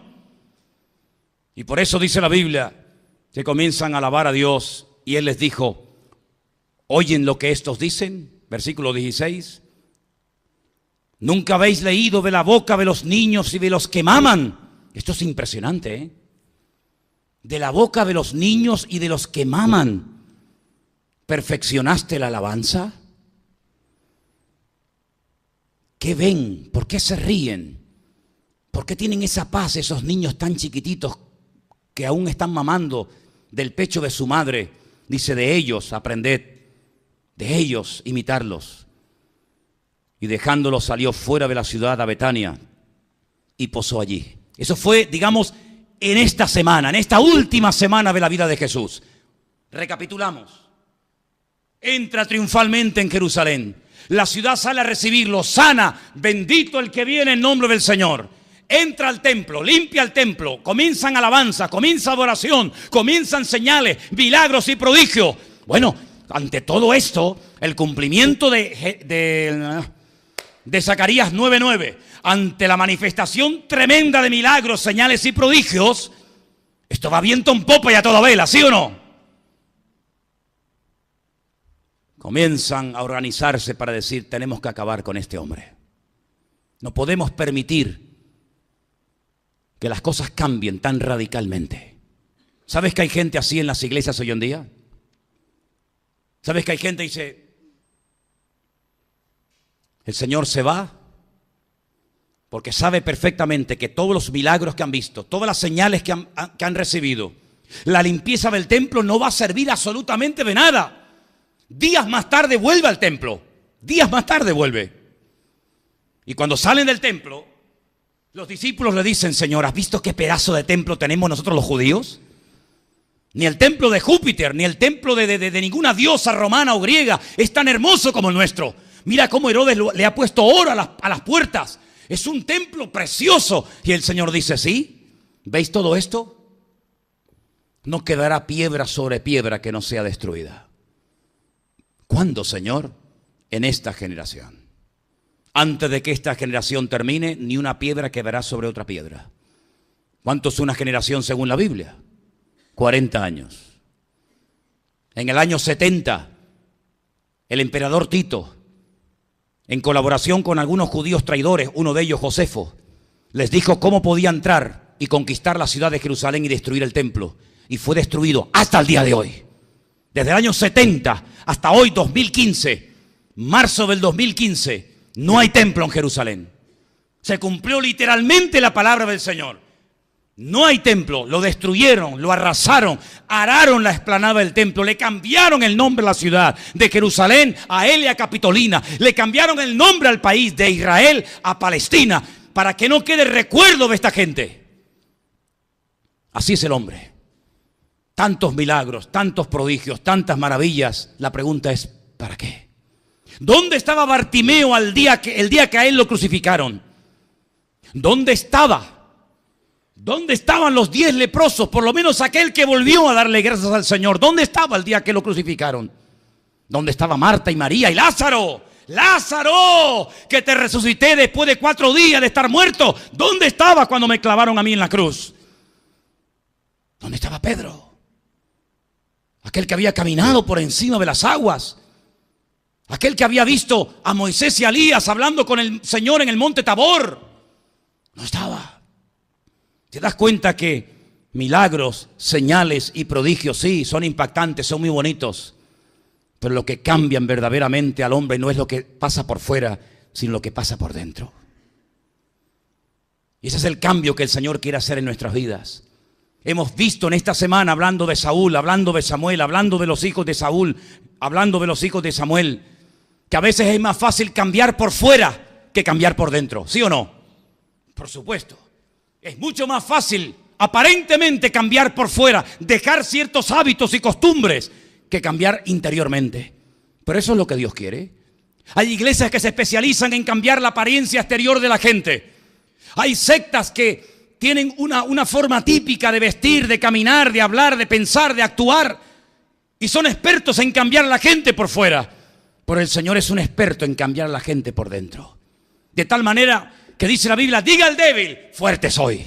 Y por eso dice la Biblia que comienzan a alabar a Dios. Y Él les dijo, ¿oyen lo que estos dicen? Versículo 16. ¿Nunca habéis leído de la boca de los niños y de los que maman? Esto es impresionante, ¿eh? De la boca de los niños y de los que maman. ¿Perfeccionaste la alabanza? qué ven? ¿Por qué se ríen? ¿Por qué tienen esa paz esos niños tan chiquititos que aún están mamando del pecho de su madre? Dice, de ellos aprended, de ellos imitarlos. Y dejándolos salió fuera de la ciudad a Betania y posó allí. Eso fue, digamos, en esta semana, en esta última semana de la vida de Jesús. Recapitulamos. Entra triunfalmente en Jerusalén. La ciudad sale a recibirlo, sana, bendito el que viene en nombre del Señor. Entra al templo, limpia el templo, comienzan alabanza, comienza adoración, comienzan señales, milagros y prodigios. Bueno, ante todo esto, el cumplimiento de Zacarías 9:9, ante la manifestación tremenda de milagros, señales y prodigios, esto va viento en popa y a toda vela, ¿sí o no? Comienzan a organizarse para decir, tenemos que acabar con este hombre. No podemos permitir que las cosas cambien tan radicalmente. ¿Sabes que hay gente así en las iglesias hoy en día? ¿Sabes que hay gente que dice, el Señor se va? Porque sabe perfectamente que todos los milagros que han visto, todas las señales que han recibido, la limpieza del templo no va a servir absolutamente de nada. Días más tarde vuelve al templo. Días más tarde vuelve. Y cuando salen del templo, los discípulos le dicen, Señor, ¿has visto qué pedazo de templo tenemos nosotros los judíos? Ni el templo de Júpiter, ni el templo de ninguna diosa romana o griega es tan hermoso como el nuestro. Mira cómo Herodes le ha puesto oro a las puertas. Es un templo precioso. Y el Señor dice, ¿sí? ¿Veis todo esto? No quedará piedra sobre piedra que no sea destruida. ¿Cuándo, Señor? En esta generación. Antes de que esta generación termine, ni una piedra quedará sobre otra piedra. ¿Cuánto es una generación según la Biblia? 40 años. En el año 70, el emperador Tito, en colaboración con algunos judíos traidores, uno de ellos Josefo, les dijo cómo podía entrar y conquistar la ciudad de Jerusalén y destruir el templo. Y fue destruido hasta el día de hoy. Desde el año 70 hasta hoy, 2015, marzo del 2015, no hay templo en Jerusalén. Se cumplió literalmente la palabra del Señor. No hay templo, lo destruyeron, lo arrasaron, araron la explanada del templo, le cambiaron el nombre a la ciudad, de Jerusalén a Elia Capitolina, le cambiaron el nombre al país, de Israel a Palestina, para que no quede recuerdo de esta gente. Así es el hombre. Tantos milagros, tantos prodigios, tantas maravillas. La pregunta es, ¿para qué? ¿Dónde estaba Bartimeo el día que a él lo crucificaron? ¿Dónde estaba? ¿Dónde estaban los 10 leprosos? Por lo menos aquel que volvió a darle gracias al Señor. ¿Dónde estaba el día que lo crucificaron? ¿Dónde estaba Marta y María y Lázaro? Lázaro, que te resucité después de 4 días de estar muerto. ¿Dónde estaba cuando me clavaron a mí en la cruz? ¿Dónde estaba Pedro? Aquel que había caminado por encima de las aguas. Aquel que había visto a Moisés y a Elías hablando con el Señor en el monte Tabor. No estaba. ¿Te das cuenta que milagros, señales y prodigios, sí, son impactantes, son muy bonitos? Pero lo que cambian verdaderamente al hombre no es lo que pasa por fuera, sino lo que pasa por dentro. Y ese es el cambio que el Señor quiere hacer en nuestras vidas. Hemos visto en esta semana, hablando de Saúl, hablando de Samuel, hablando de los hijos de Saúl, hablando de los hijos de Samuel, que a veces es más fácil cambiar por fuera que cambiar por dentro, ¿sí o no? Por supuesto. Es mucho más fácil, aparentemente, cambiar por fuera, dejar ciertos hábitos y costumbres, que cambiar interiormente. Pero eso es lo que Dios quiere. Hay iglesias que se especializan en cambiar la apariencia exterior de la gente. Hay sectas que tienen una forma típica de vestir, de caminar, de hablar, de pensar, de actuar. Y son expertos en cambiar a la gente por fuera. Pero el Señor es un experto en cambiar a la gente por dentro. De tal manera que dice la Biblia, diga al débil, fuerte soy.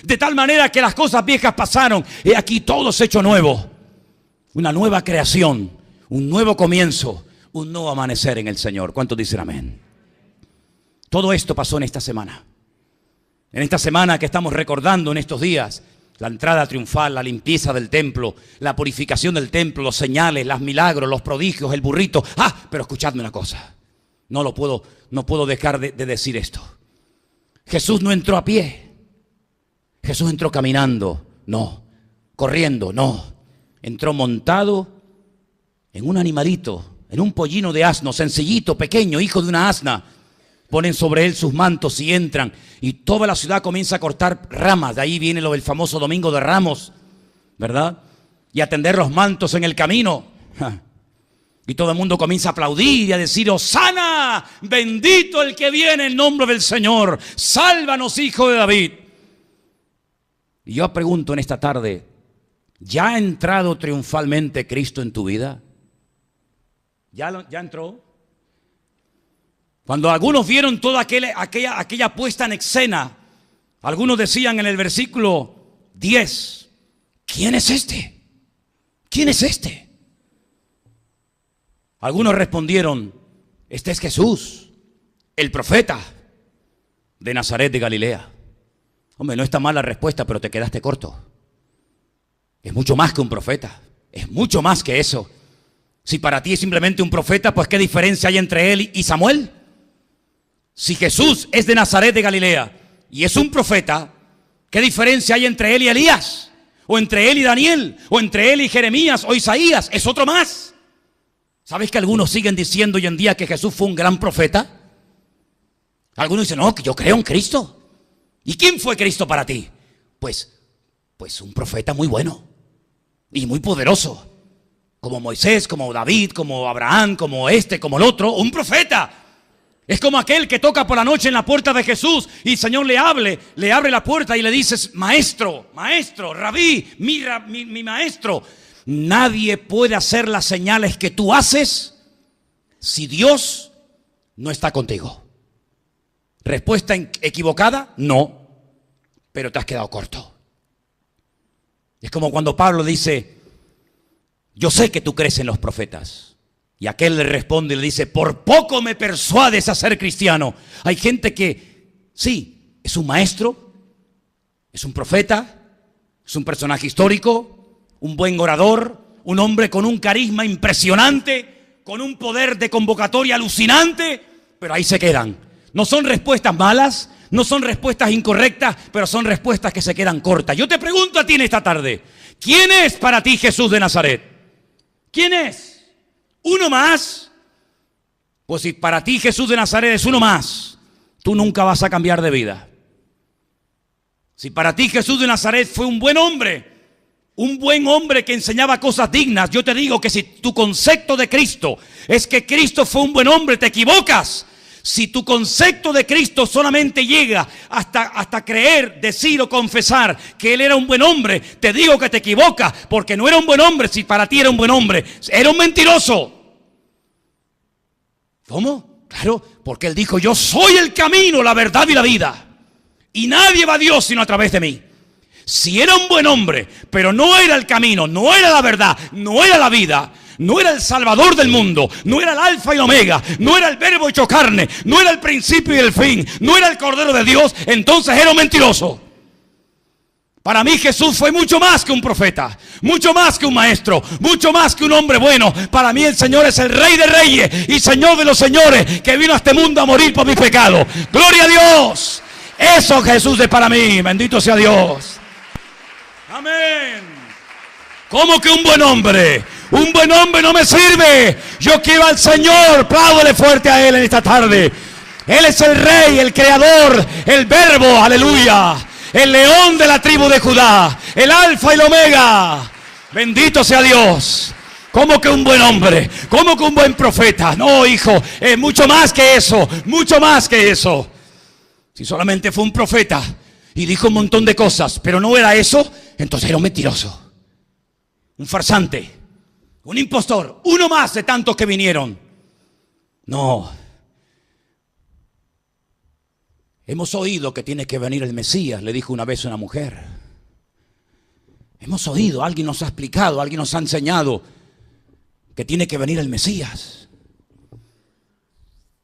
De tal manera que las cosas viejas pasaron, y aquí todo es hecho nuevo. Una nueva creación, un nuevo comienzo, un nuevo amanecer en el Señor. ¿Cuántos dicen amén? Todo esto pasó en esta semana. En esta semana que estamos recordando en estos días, la entrada triunfal, la limpieza del templo, la purificación del templo, los señales, los milagros, los prodigios, el burrito. Pero escuchadme una cosa. No puedo dejar de decir esto. Jesús no entró a pie. Jesús entró caminando, no. Corriendo, no. Entró montado en un animalito, en un pollino de asno, sencillito, pequeño, hijo de una asna. Ponen sobre él sus mantos y entran. Y toda la ciudad comienza a cortar ramas. De ahí viene el famoso Domingo de Ramos, ¿verdad? Y a tender los mantos en el camino. Y todo el mundo comienza a aplaudir y a decir: ¡Hosana! Bendito el que viene en nombre del Señor. Sálvanos, hijo de David. Y yo pregunto en esta tarde: ¿ya ha entrado triunfalmente Cristo en tu vida? ¿Ya entró? Cuando algunos vieron toda aquella puesta en escena, algunos decían en el versículo 10: ¿quién es este? ¿Quién es este? Algunos respondieron: este es Jesús, el profeta de Nazaret de Galilea. Hombre, no está mal la respuesta, pero te quedaste corto. Es mucho más que un profeta, es mucho más que eso. Si para ti es simplemente un profeta, pues ¿qué diferencia hay entre él y Samuel? Si Jesús es de Nazaret de Galilea y es un profeta, ¿qué diferencia hay entre él y Elías? O entre él y Daniel, o entre él y Jeremías o Isaías. Es otro más. ¿Sabes que algunos siguen diciendo hoy en día que Jesús fue un gran profeta? Algunos dicen: no, que yo creo en Cristo. ¿Y quién fue Cristo para ti? Pues un profeta muy bueno y muy poderoso, como Moisés, como David, como Abraham, como como el otro. Un profeta es como aquel que toca por la noche en la puerta de Jesús y el Señor le abre la puerta y le dices: maestro, rabí, mi maestro. Nadie puede hacer las señales que tú haces si Dios no está contigo. ¿Respuesta equivocada? No, pero te has quedado corto. Es como cuando Pablo dice: yo sé que tú crees en los profetas. Y aquel le responde y le dice: por poco me persuades a ser cristiano. Hay gente que, sí, es un maestro, es un profeta, es un personaje histórico, un buen orador, un hombre con un carisma impresionante, con un poder de convocatoria alucinante, pero ahí se quedan. No son respuestas malas, no son respuestas incorrectas, pero son respuestas que se quedan cortas. Yo te pregunto a ti en esta tarde: ¿quién es para ti Jesús de Nazaret? ¿Quién es? ¿Uno más? Pues si para ti Jesús de Nazaret es uno más, tú nunca vas a cambiar de vida. Si para ti Jesús de Nazaret fue un buen hombre que enseñaba cosas dignas, yo te digo que si tu concepto de Cristo es que Cristo fue un buen hombre, te equivocas. Si tu concepto de Cristo solamente llega hasta creer, decir o confesar que Él era un buen hombre, te digo que te equivocas, porque no era un buen hombre. Si para ti era un buen hombre, era un mentiroso. ¿Cómo? Claro, porque Él dijo: yo soy el camino, la verdad y la vida, y nadie va a Dios sino a través de mí. Si era un buen hombre, pero no era el camino, no era la verdad, no era la vida, no era el Salvador del mundo, no era el Alfa y el Omega, no era el Verbo hecho carne, no era el principio y el fin, no era el Cordero de Dios, entonces era un mentiroso. Para mí Jesús fue mucho más que un profeta, mucho más que un maestro, mucho más que un hombre bueno. Para mí el Señor es el Rey de Reyes y Señor de los señores, que vino a este mundo a morir por mis pecados. ¡Gloria a Dios! Eso Jesús es para mí, bendito sea Dios. Amén. ¿Cómo que un buen hombre? Un buen hombre no me sirve. Yo quiero al Señor. Apláudele fuerte a Él en esta tarde. Él es el Rey, el Creador, el Verbo, aleluya. El León de la tribu de Judá, el Alfa y el Omega. Bendito sea Dios. ¿Cómo que un buen hombre? ¿Cómo que un buen profeta? No, hijo, es mucho más que eso. Mucho más que eso. Si solamente fue un profeta y dijo un montón de cosas, pero no era eso, entonces era un mentiroso, un farsante, un impostor, uno más de tantos que vinieron. No. Hemos oído que tiene que venir el Mesías, le dijo una vez una mujer. Hemos oído, alguien nos ha explicado, alguien nos ha enseñado que tiene que venir el Mesías.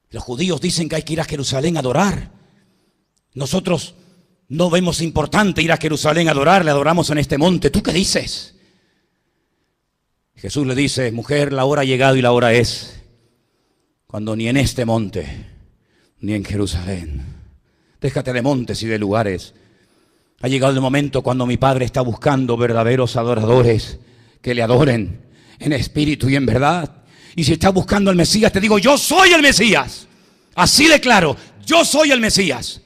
Los judíos dicen que hay que ir a Jerusalén a adorar. Nosotros no vemos importante ir a Jerusalén a adorar, le adoramos en este monte. ¿Tú qué dices? Jesús le dice: mujer, la hora ha llegado y la hora es cuando ni en este monte, ni en Jerusalén, déjate de montes y de lugares. Ha llegado el momento cuando mi Padre está buscando verdaderos adoradores que le adoren en espíritu y en verdad. Y si estás buscando al Mesías, te digo, yo soy el Mesías. Así de claro, yo soy el Mesías.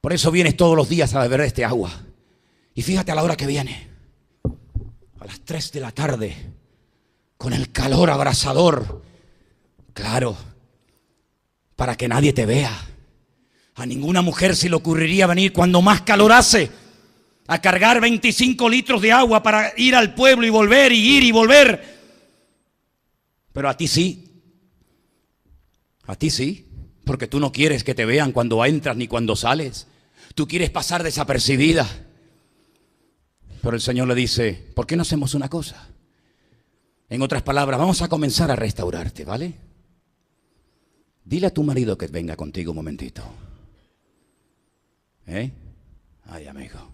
Por eso vienes todos los días a beber de este agua. Y fíjate a la hora que viene. A las 3 de la tarde, con el calor abrasador. Claro, para que nadie te vea. A ninguna mujer se le ocurriría venir cuando más calor hace, a cargar 25 litros de agua para ir al pueblo y volver, y ir y volver. Pero a ti sí. A ti sí. Porque tú no quieres que te vean cuando entras ni cuando sales. Tú quieres pasar desapercibida. Pero el Señor le dice, ¿por qué no hacemos una cosa? En otras palabras, vamos a comenzar a restaurarte, ¿vale? Dile a tu marido que venga contigo un momentito. Ay, amigo.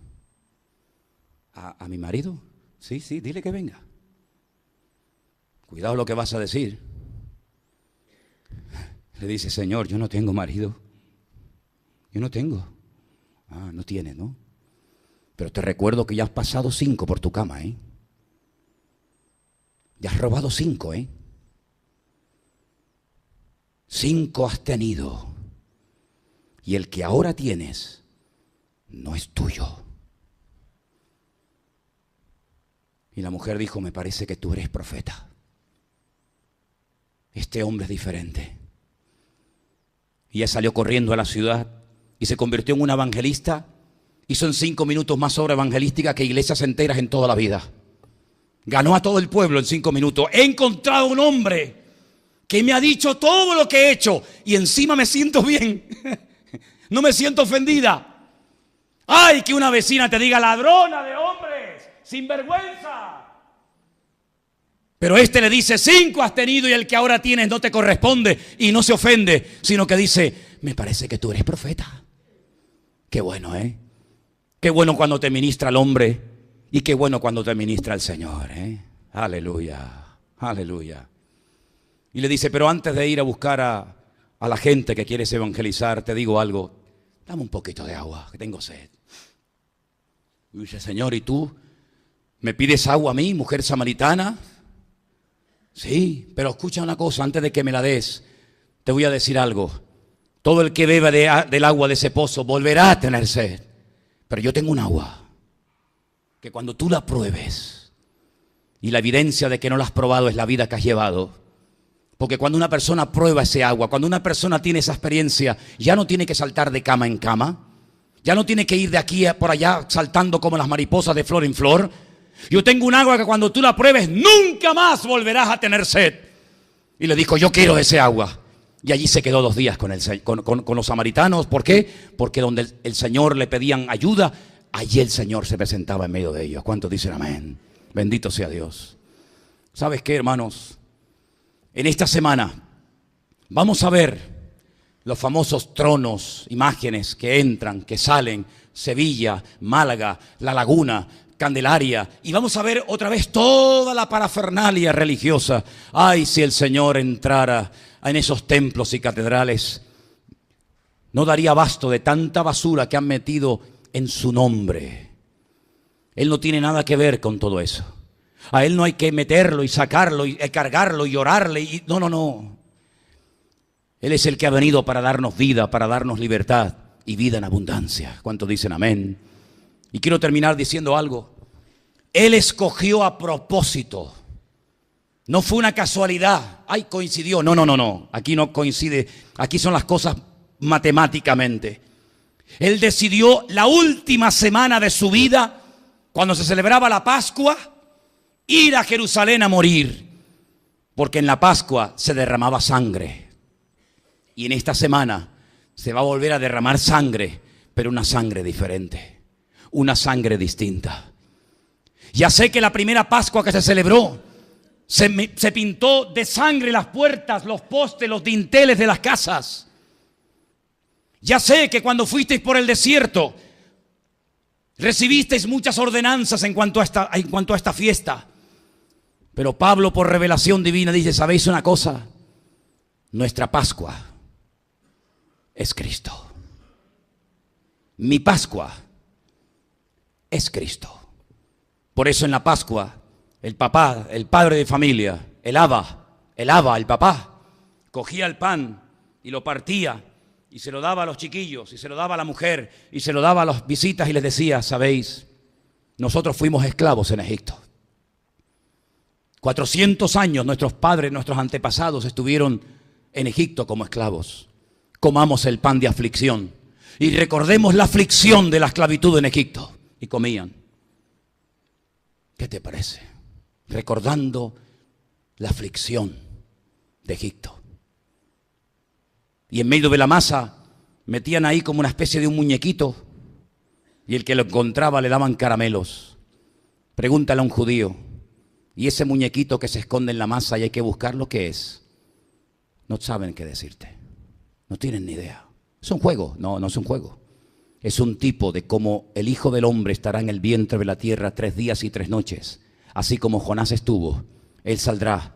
¿A mi marido? Sí, dile que venga. Cuidado lo que vas a decir. Le dice, Señor, yo no tengo marido. Yo no tengo. Ah, no tienes, ¿no? Pero te recuerdo que ya has pasado 5 por tu cama, ¿eh? Ya has robado 5, ¿eh? 5 has tenido. Y el que ahora tienes no es tuyo. Y la mujer dijo, me parece que tú eres profeta. Este hombre es diferente. Y ella salió corriendo a la ciudad y se convirtió en una evangelista. Hizo en 5 minutos más obra evangelística que iglesias enteras en toda la vida. Ganó a todo el pueblo en 5 minutos. He encontrado un hombre que me ha dicho todo lo que he hecho y encima me siento bien. No me siento ofendida. Ay, que una vecina te diga ladrona de hombres, sinvergüenza. Pero este le dice, 5 has tenido y el que ahora tienes no te corresponde, y no se ofende, sino que dice, me parece que tú eres profeta. Qué bueno, ¿eh? Qué bueno cuando te ministra el hombre y qué bueno cuando te ministra el Señor, ¿eh? Aleluya, aleluya. Y le dice, pero antes de ir a buscar a la gente que quieres evangelizar, te digo algo, dame un poquito de agua, que tengo sed. Y dice, Señor, ¿y tú me pides agua a mí, mujer samaritana? Sí, pero escucha una cosa, antes de que me la des, te voy a decir algo. Todo el que beba del agua de ese pozo volverá a tener sed. Pero yo tengo un agua que cuando tú la pruebes, y la evidencia de que no la has probado es la vida que has llevado, porque cuando una persona prueba ese agua, cuando una persona tiene esa experiencia, ya no tiene que saltar de cama en cama, ya no tiene que ir de aquí por allá saltando como las mariposas de flor en flor. Yo tengo un agua que cuando tú la pruebes nunca más volverás a tener sed. Y le dijo, yo quiero ese agua. Y allí se quedó 2 días con los samaritanos. ¿Por qué? Porque donde el Señor le pedían ayuda, allí el Señor se presentaba en medio de ellos. ¿Cuántos dicen amén? Bendito sea Dios. ¿Sabes qué, hermanos? En esta semana vamos a ver los famosos tronos, imágenes que entran, que salen, Sevilla, Málaga, La Laguna, Candelaria, y vamos a ver otra vez toda la parafernalia religiosa. Ay, si el Señor entrara en esos templos y catedrales, no daría abasto de tanta basura que han metido en su nombre. Él no tiene nada que ver con todo eso. A Él no hay que meterlo y sacarlo y cargarlo y llorarle. Y no. Él es el que ha venido para darnos vida, para darnos libertad y vida en abundancia. ¿Cuántos dicen amén? Y quiero terminar diciendo algo. Él escogió a propósito. No fue una casualidad. Ay, coincidió. No. Aquí no coincide. Aquí son las cosas matemáticamente. Él decidió la última semana de su vida, cuando se celebraba la Pascua, ir a Jerusalén a morir. Porque en la Pascua se derramaba sangre. Y en esta semana se va a volver a derramar sangre, pero una sangre diferente. Una sangre distinta. Ya sé que la primera Pascua que se celebró, se pintó de sangre las puertas, los postes, los dinteles de las casas. Ya sé que cuando fuisteis por el desierto, recibisteis muchas ordenanzas en cuanto a esta fiesta. Pero Pablo, por revelación divina, dice, ¿sabéis una cosa? Nuestra Pascua es Cristo. Mi Pascua es Cristo. Por eso en la Pascua, el papá, el padre de familia, el papá, cogía el pan y lo partía y se lo daba a los chiquillos, y se lo daba a la mujer, y se lo daba a las visitas y les decía, ¿sabéis? Nosotros fuimos esclavos en Egipto. 400 años nuestros padres, nuestros antepasados estuvieron en Egipto como esclavos. Comamos el pan de aflicción y recordemos la aflicción de la esclavitud en Egipto. Y comían. ¿Qué te parece? Recordando la aflicción de Egipto. Y en medio de la masa metían ahí como una especie de un muñequito, y el que lo encontraba le daban caramelos. Pregúntale a un judío, ¿y ese muñequito que se esconde en la masa y hay que buscarlo, qué es? No saben qué decirte, no tienen ni idea. ¿Es un juego? No, no es un juego. Es un tipo de cómo el Hijo del Hombre estará en el vientre de la tierra 3 días y 3 noches. Así como Jonás estuvo, Él saldrá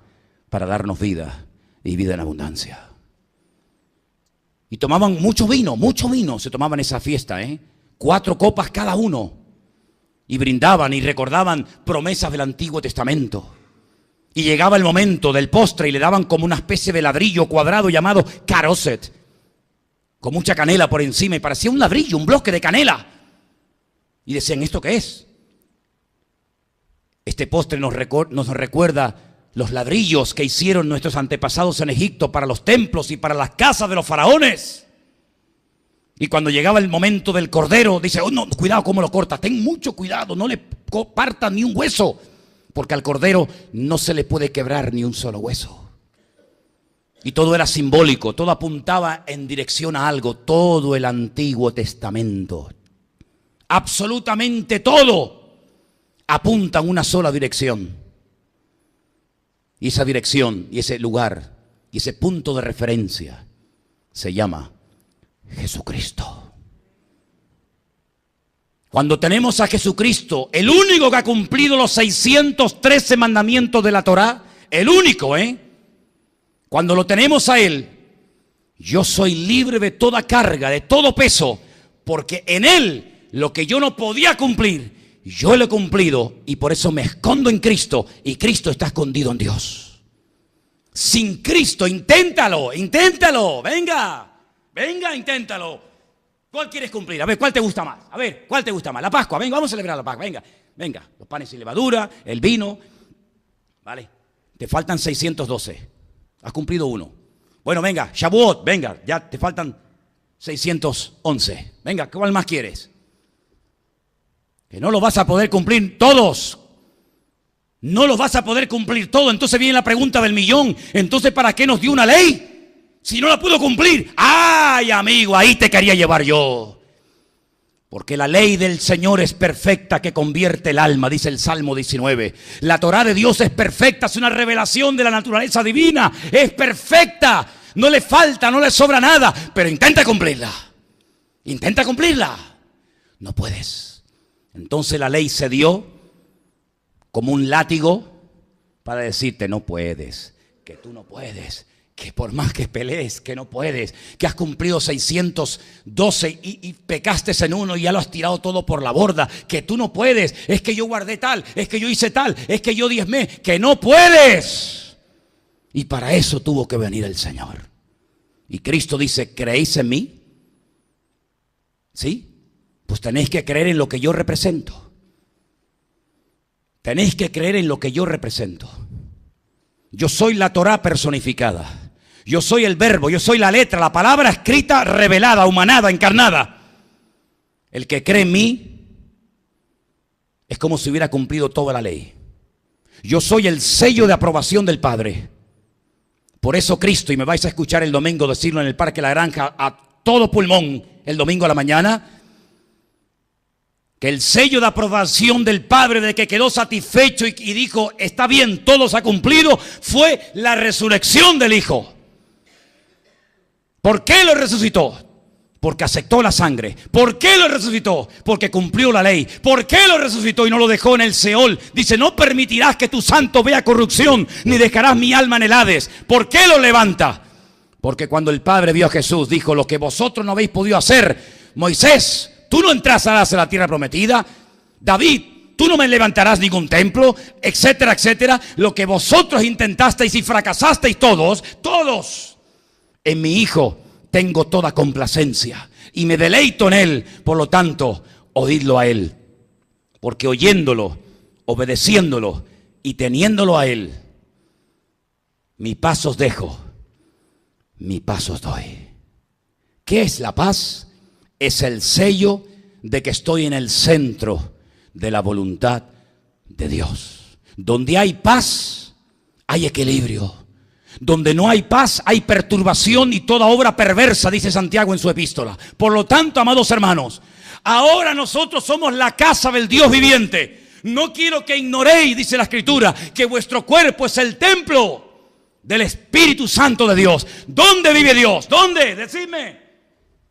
para darnos vida y vida en abundancia. Y tomaban mucho vino se tomaban esa fiesta, 4 copas cada uno. Y brindaban y recordaban promesas del Antiguo Testamento. Y llegaba el momento del postre y le daban como una especie de ladrillo cuadrado llamado caroset, con mucha canela por encima, y parecía un ladrillo, un bloque de canela. Y decían, ¿esto qué es? Este postre nos recuerda los ladrillos que hicieron nuestros antepasados en Egipto para los templos y para las casas de los faraones. Y cuando llegaba el momento del cordero, dice, oh no, cuidado cómo lo cortas, ten mucho cuidado, no le partas ni un hueso, porque al cordero no se le puede quebrar ni un solo hueso. Y todo era simbólico, todo apuntaba en dirección a algo, todo el Antiguo Testamento. Absolutamente todo apunta en una sola dirección. Y esa dirección, y ese lugar, y ese punto de referencia se llama Jesucristo. Cuando tenemos a Jesucristo, el único que ha cumplido los 613 mandamientos de la Torá, el único, cuando lo tenemos a Él, yo soy libre de toda carga, de todo peso, porque en Él lo que yo no podía cumplir, yo lo he cumplido, y por eso me escondo en Cristo, y Cristo está escondido en Dios. Sin Cristo, inténtalo, venga, inténtalo. ¿Cuál quieres cumplir? A ver, ¿cuál te gusta más? A ver, ¿cuál te gusta más? La Pascua, venga, vamos a celebrar la Pascua, venga, los panes sin levadura, el vino, vale, te faltan 612, has cumplido uno. Bueno, venga, Shavuot, venga, ya te faltan 611, venga, ¿cuál más quieres? Que no lo vas a poder cumplir todos. No lo vas a poder cumplir todo. Entonces viene la pregunta del millón. Entonces, ¿para qué nos dio una ley si no la pudo cumplir? ¡Ay, amigo! Ahí te quería llevar yo. Porque la ley del Señor es perfecta, que convierte el alma, dice el Salmo 19. La Torá de Dios es perfecta, es una revelación de la naturaleza divina. Es perfecta. No le falta, no le sobra nada. Pero intenta cumplirla. No puedes. Entonces la ley se dio como un látigo para decirte, no puedes, que tú no puedes, que por más que pelees, que no puedes, que has cumplido 612 y pecaste en uno y ya lo has tirado todo por la borda, que tú no puedes, es que yo guardé tal, es que yo hice tal, es que yo diezmé, que no puedes. Y para eso tuvo que venir el Señor. Y Cristo dice, ¿creéis en mí? ¿Sí? Pues tenéis que creer en lo que yo represento. Tenéis que creer en lo que yo represento. Yo soy la Torá personificada. Yo soy el verbo, yo soy la letra, la palabra escrita, revelada, humanada, encarnada. El que cree en mí es como si hubiera cumplido toda la ley. Yo soy el sello de aprobación del Padre. Por eso Cristo, y me vais a escuchar el domingo decirlo en el Parque La Granja a todo pulmón, el domingo a la mañana, que el sello de aprobación del Padre, de que quedó satisfecho y dijo, está bien, todo se ha cumplido, fue la resurrección del Hijo. ¿Por qué lo resucitó? Porque aceptó la sangre. ¿Por qué lo resucitó? Porque cumplió la ley. ¿Por qué lo resucitó y no lo dejó en el Seol? Dice, no permitirás que tu santo vea corrupción, ni dejarás mi alma en el Hades. ¿Por qué lo levanta? Porque cuando el Padre vio a Jesús, dijo, lo que vosotros no habéis podido hacer, Moisés, tú no entrarás a la tierra prometida. David, tú no me levantarás ningún templo, etcétera, etcétera. Lo que vosotros intentasteis y fracasasteis todos, en mi Hijo tengo toda complacencia y me deleito en Él. Por lo tanto, oídlo a Él. Porque oyéndolo, obedeciéndolo y teniéndolo a Él, mi paz os dejo, mi paz os doy. ¿Qué es la paz? Es el sello de que estoy en el centro de la voluntad de Dios. Donde hay paz, hay equilibrio. Donde no hay paz, hay perturbación y toda obra perversa, dice Santiago en su epístola. Por lo tanto, amados hermanos, ahora nosotros somos la casa del Dios viviente. No quiero que ignoréis, dice la Escritura, que vuestro cuerpo es el templo del Espíritu Santo de Dios. ¿Dónde vive Dios? ¿Dónde? Decidme.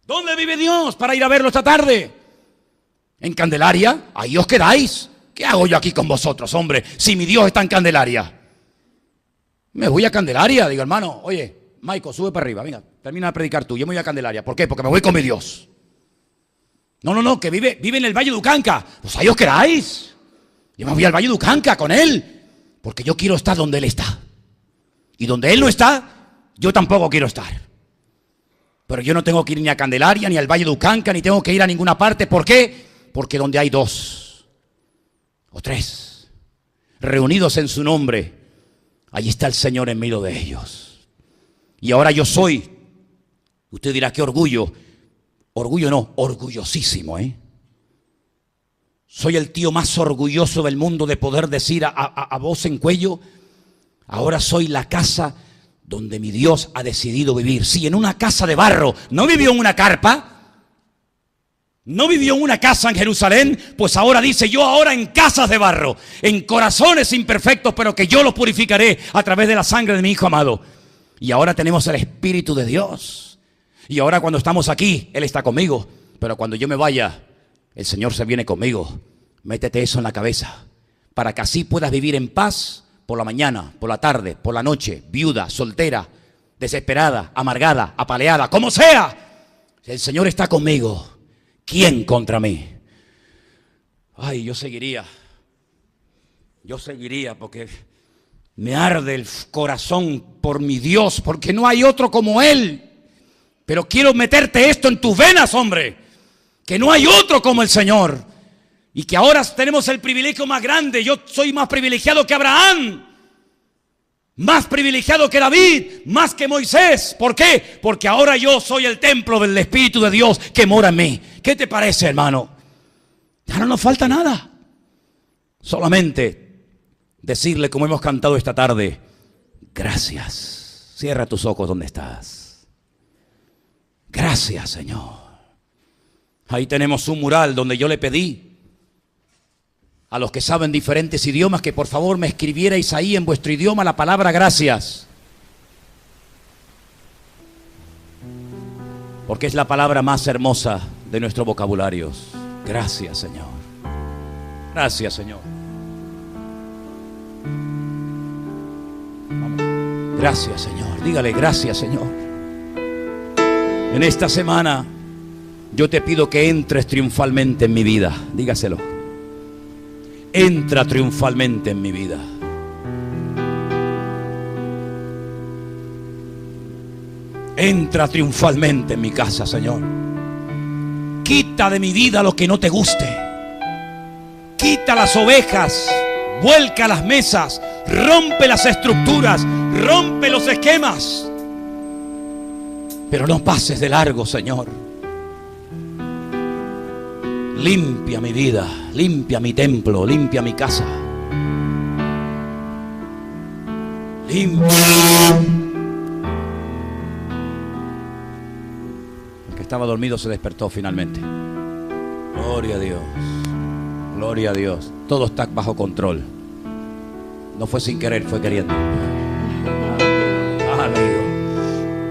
¿Dónde vive Dios para ir a verlo esta tarde? ¿En Candelaria? Ahí os quedáis. ¿Qué hago yo aquí con vosotros, hombre? Si mi Dios está en Candelaria. Me voy a Candelaria, digo, hermano, oye, Maico, sube para arriba, venga, termina de predicar tú, yo me voy a Candelaria. ¿Por qué? Porque me voy con mi Dios. No, que vive en el Valle de Ucanca. Pues ahí os quedáis. Yo me voy al Valle de Ucanca con Él, porque yo quiero estar donde Él está. Y donde Él no está, yo tampoco quiero estar. Pero yo no tengo que ir ni a Candelaria, ni al Valle de Ucanca, ni tengo que ir a ninguna parte. ¿Por qué? Porque donde hay 2 o 3 reunidos en su nombre, allí está el Señor en medio de ellos. Y ahora yo soy, usted dirá, qué orgullo. Orgullo no, orgullosísimo, Soy el tío más orgulloso del mundo de poder decir a voz en cuello, ahora soy la casa donde mi Dios ha decidido vivir. Sí, en una casa de barro. No vivió en una carpa. No vivió en una casa en Jerusalén, pues ahora dice, yo ahora en casas de barro, en corazones imperfectos, pero que yo los purificaré a través de la sangre de mi Hijo amado. Y ahora tenemos el Espíritu de Dios. Y ahora cuando estamos aquí, Él está conmigo. Pero cuando yo me vaya, el Señor se viene conmigo. Métete eso en la cabeza, para que así puedas vivir en paz por la mañana, por la tarde, por la noche, viuda, soltera, desesperada, amargada, apaleada, como sea. El Señor está conmigo. ¿Quién contra mí? Ay, yo seguiría porque me arde el corazón por mi Dios, porque no hay otro como Él. Pero quiero meterte esto en tus venas, hombre, que no hay otro como el Señor. Y que ahora tenemos el privilegio más grande. Yo soy más privilegiado que Abraham, más privilegiado que David, más que Moisés. ¿Por qué? Porque ahora yo soy el templo del Espíritu de Dios que mora en mí. ¿Qué te parece, hermano? Ya no nos falta nada. Solamente decirle, como hemos cantado esta tarde, gracias. Cierra tus ojos donde estás. Gracias, Señor. Ahí tenemos un mural donde yo le pedí a los que saben diferentes idiomas que por favor me escribierais ahí en vuestro idioma la palabra gracias. Porque es la palabra más hermosa de nuestros vocabularios. Gracias, Señor. Gracias, Señor. Vamos. Gracias, Señor. Dígale gracias, Señor. En esta semana yo te pido que entres triunfalmente en mi vida. Dígaselo. Entra triunfalmente en mi vida. Entra triunfalmente en mi casa, Señor. Quita de mi vida lo que no te guste. Quita las ovejas, vuelca las mesas, rompe las estructuras, rompe los esquemas. Pero no pases de largo, Señor. Limpia mi vida, limpia mi templo, limpia mi casa. Limpia. El que estaba dormido se despertó finalmente. Gloria a Dios. Gloria a Dios. Todo está bajo control. No fue sin querer, fue queriendo. Amigo.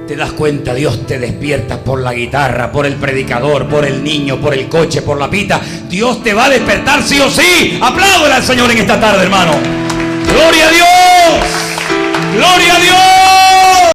Te das cuenta, Dios te despierta por la guitarra, por el predicador, por el niño, por el coche, por la pita. Dios te va a despertar sí o sí. Apláudale al Señor en esta tarde, hermano. ¡Gloria a Dios! ¡Gloria a Dios!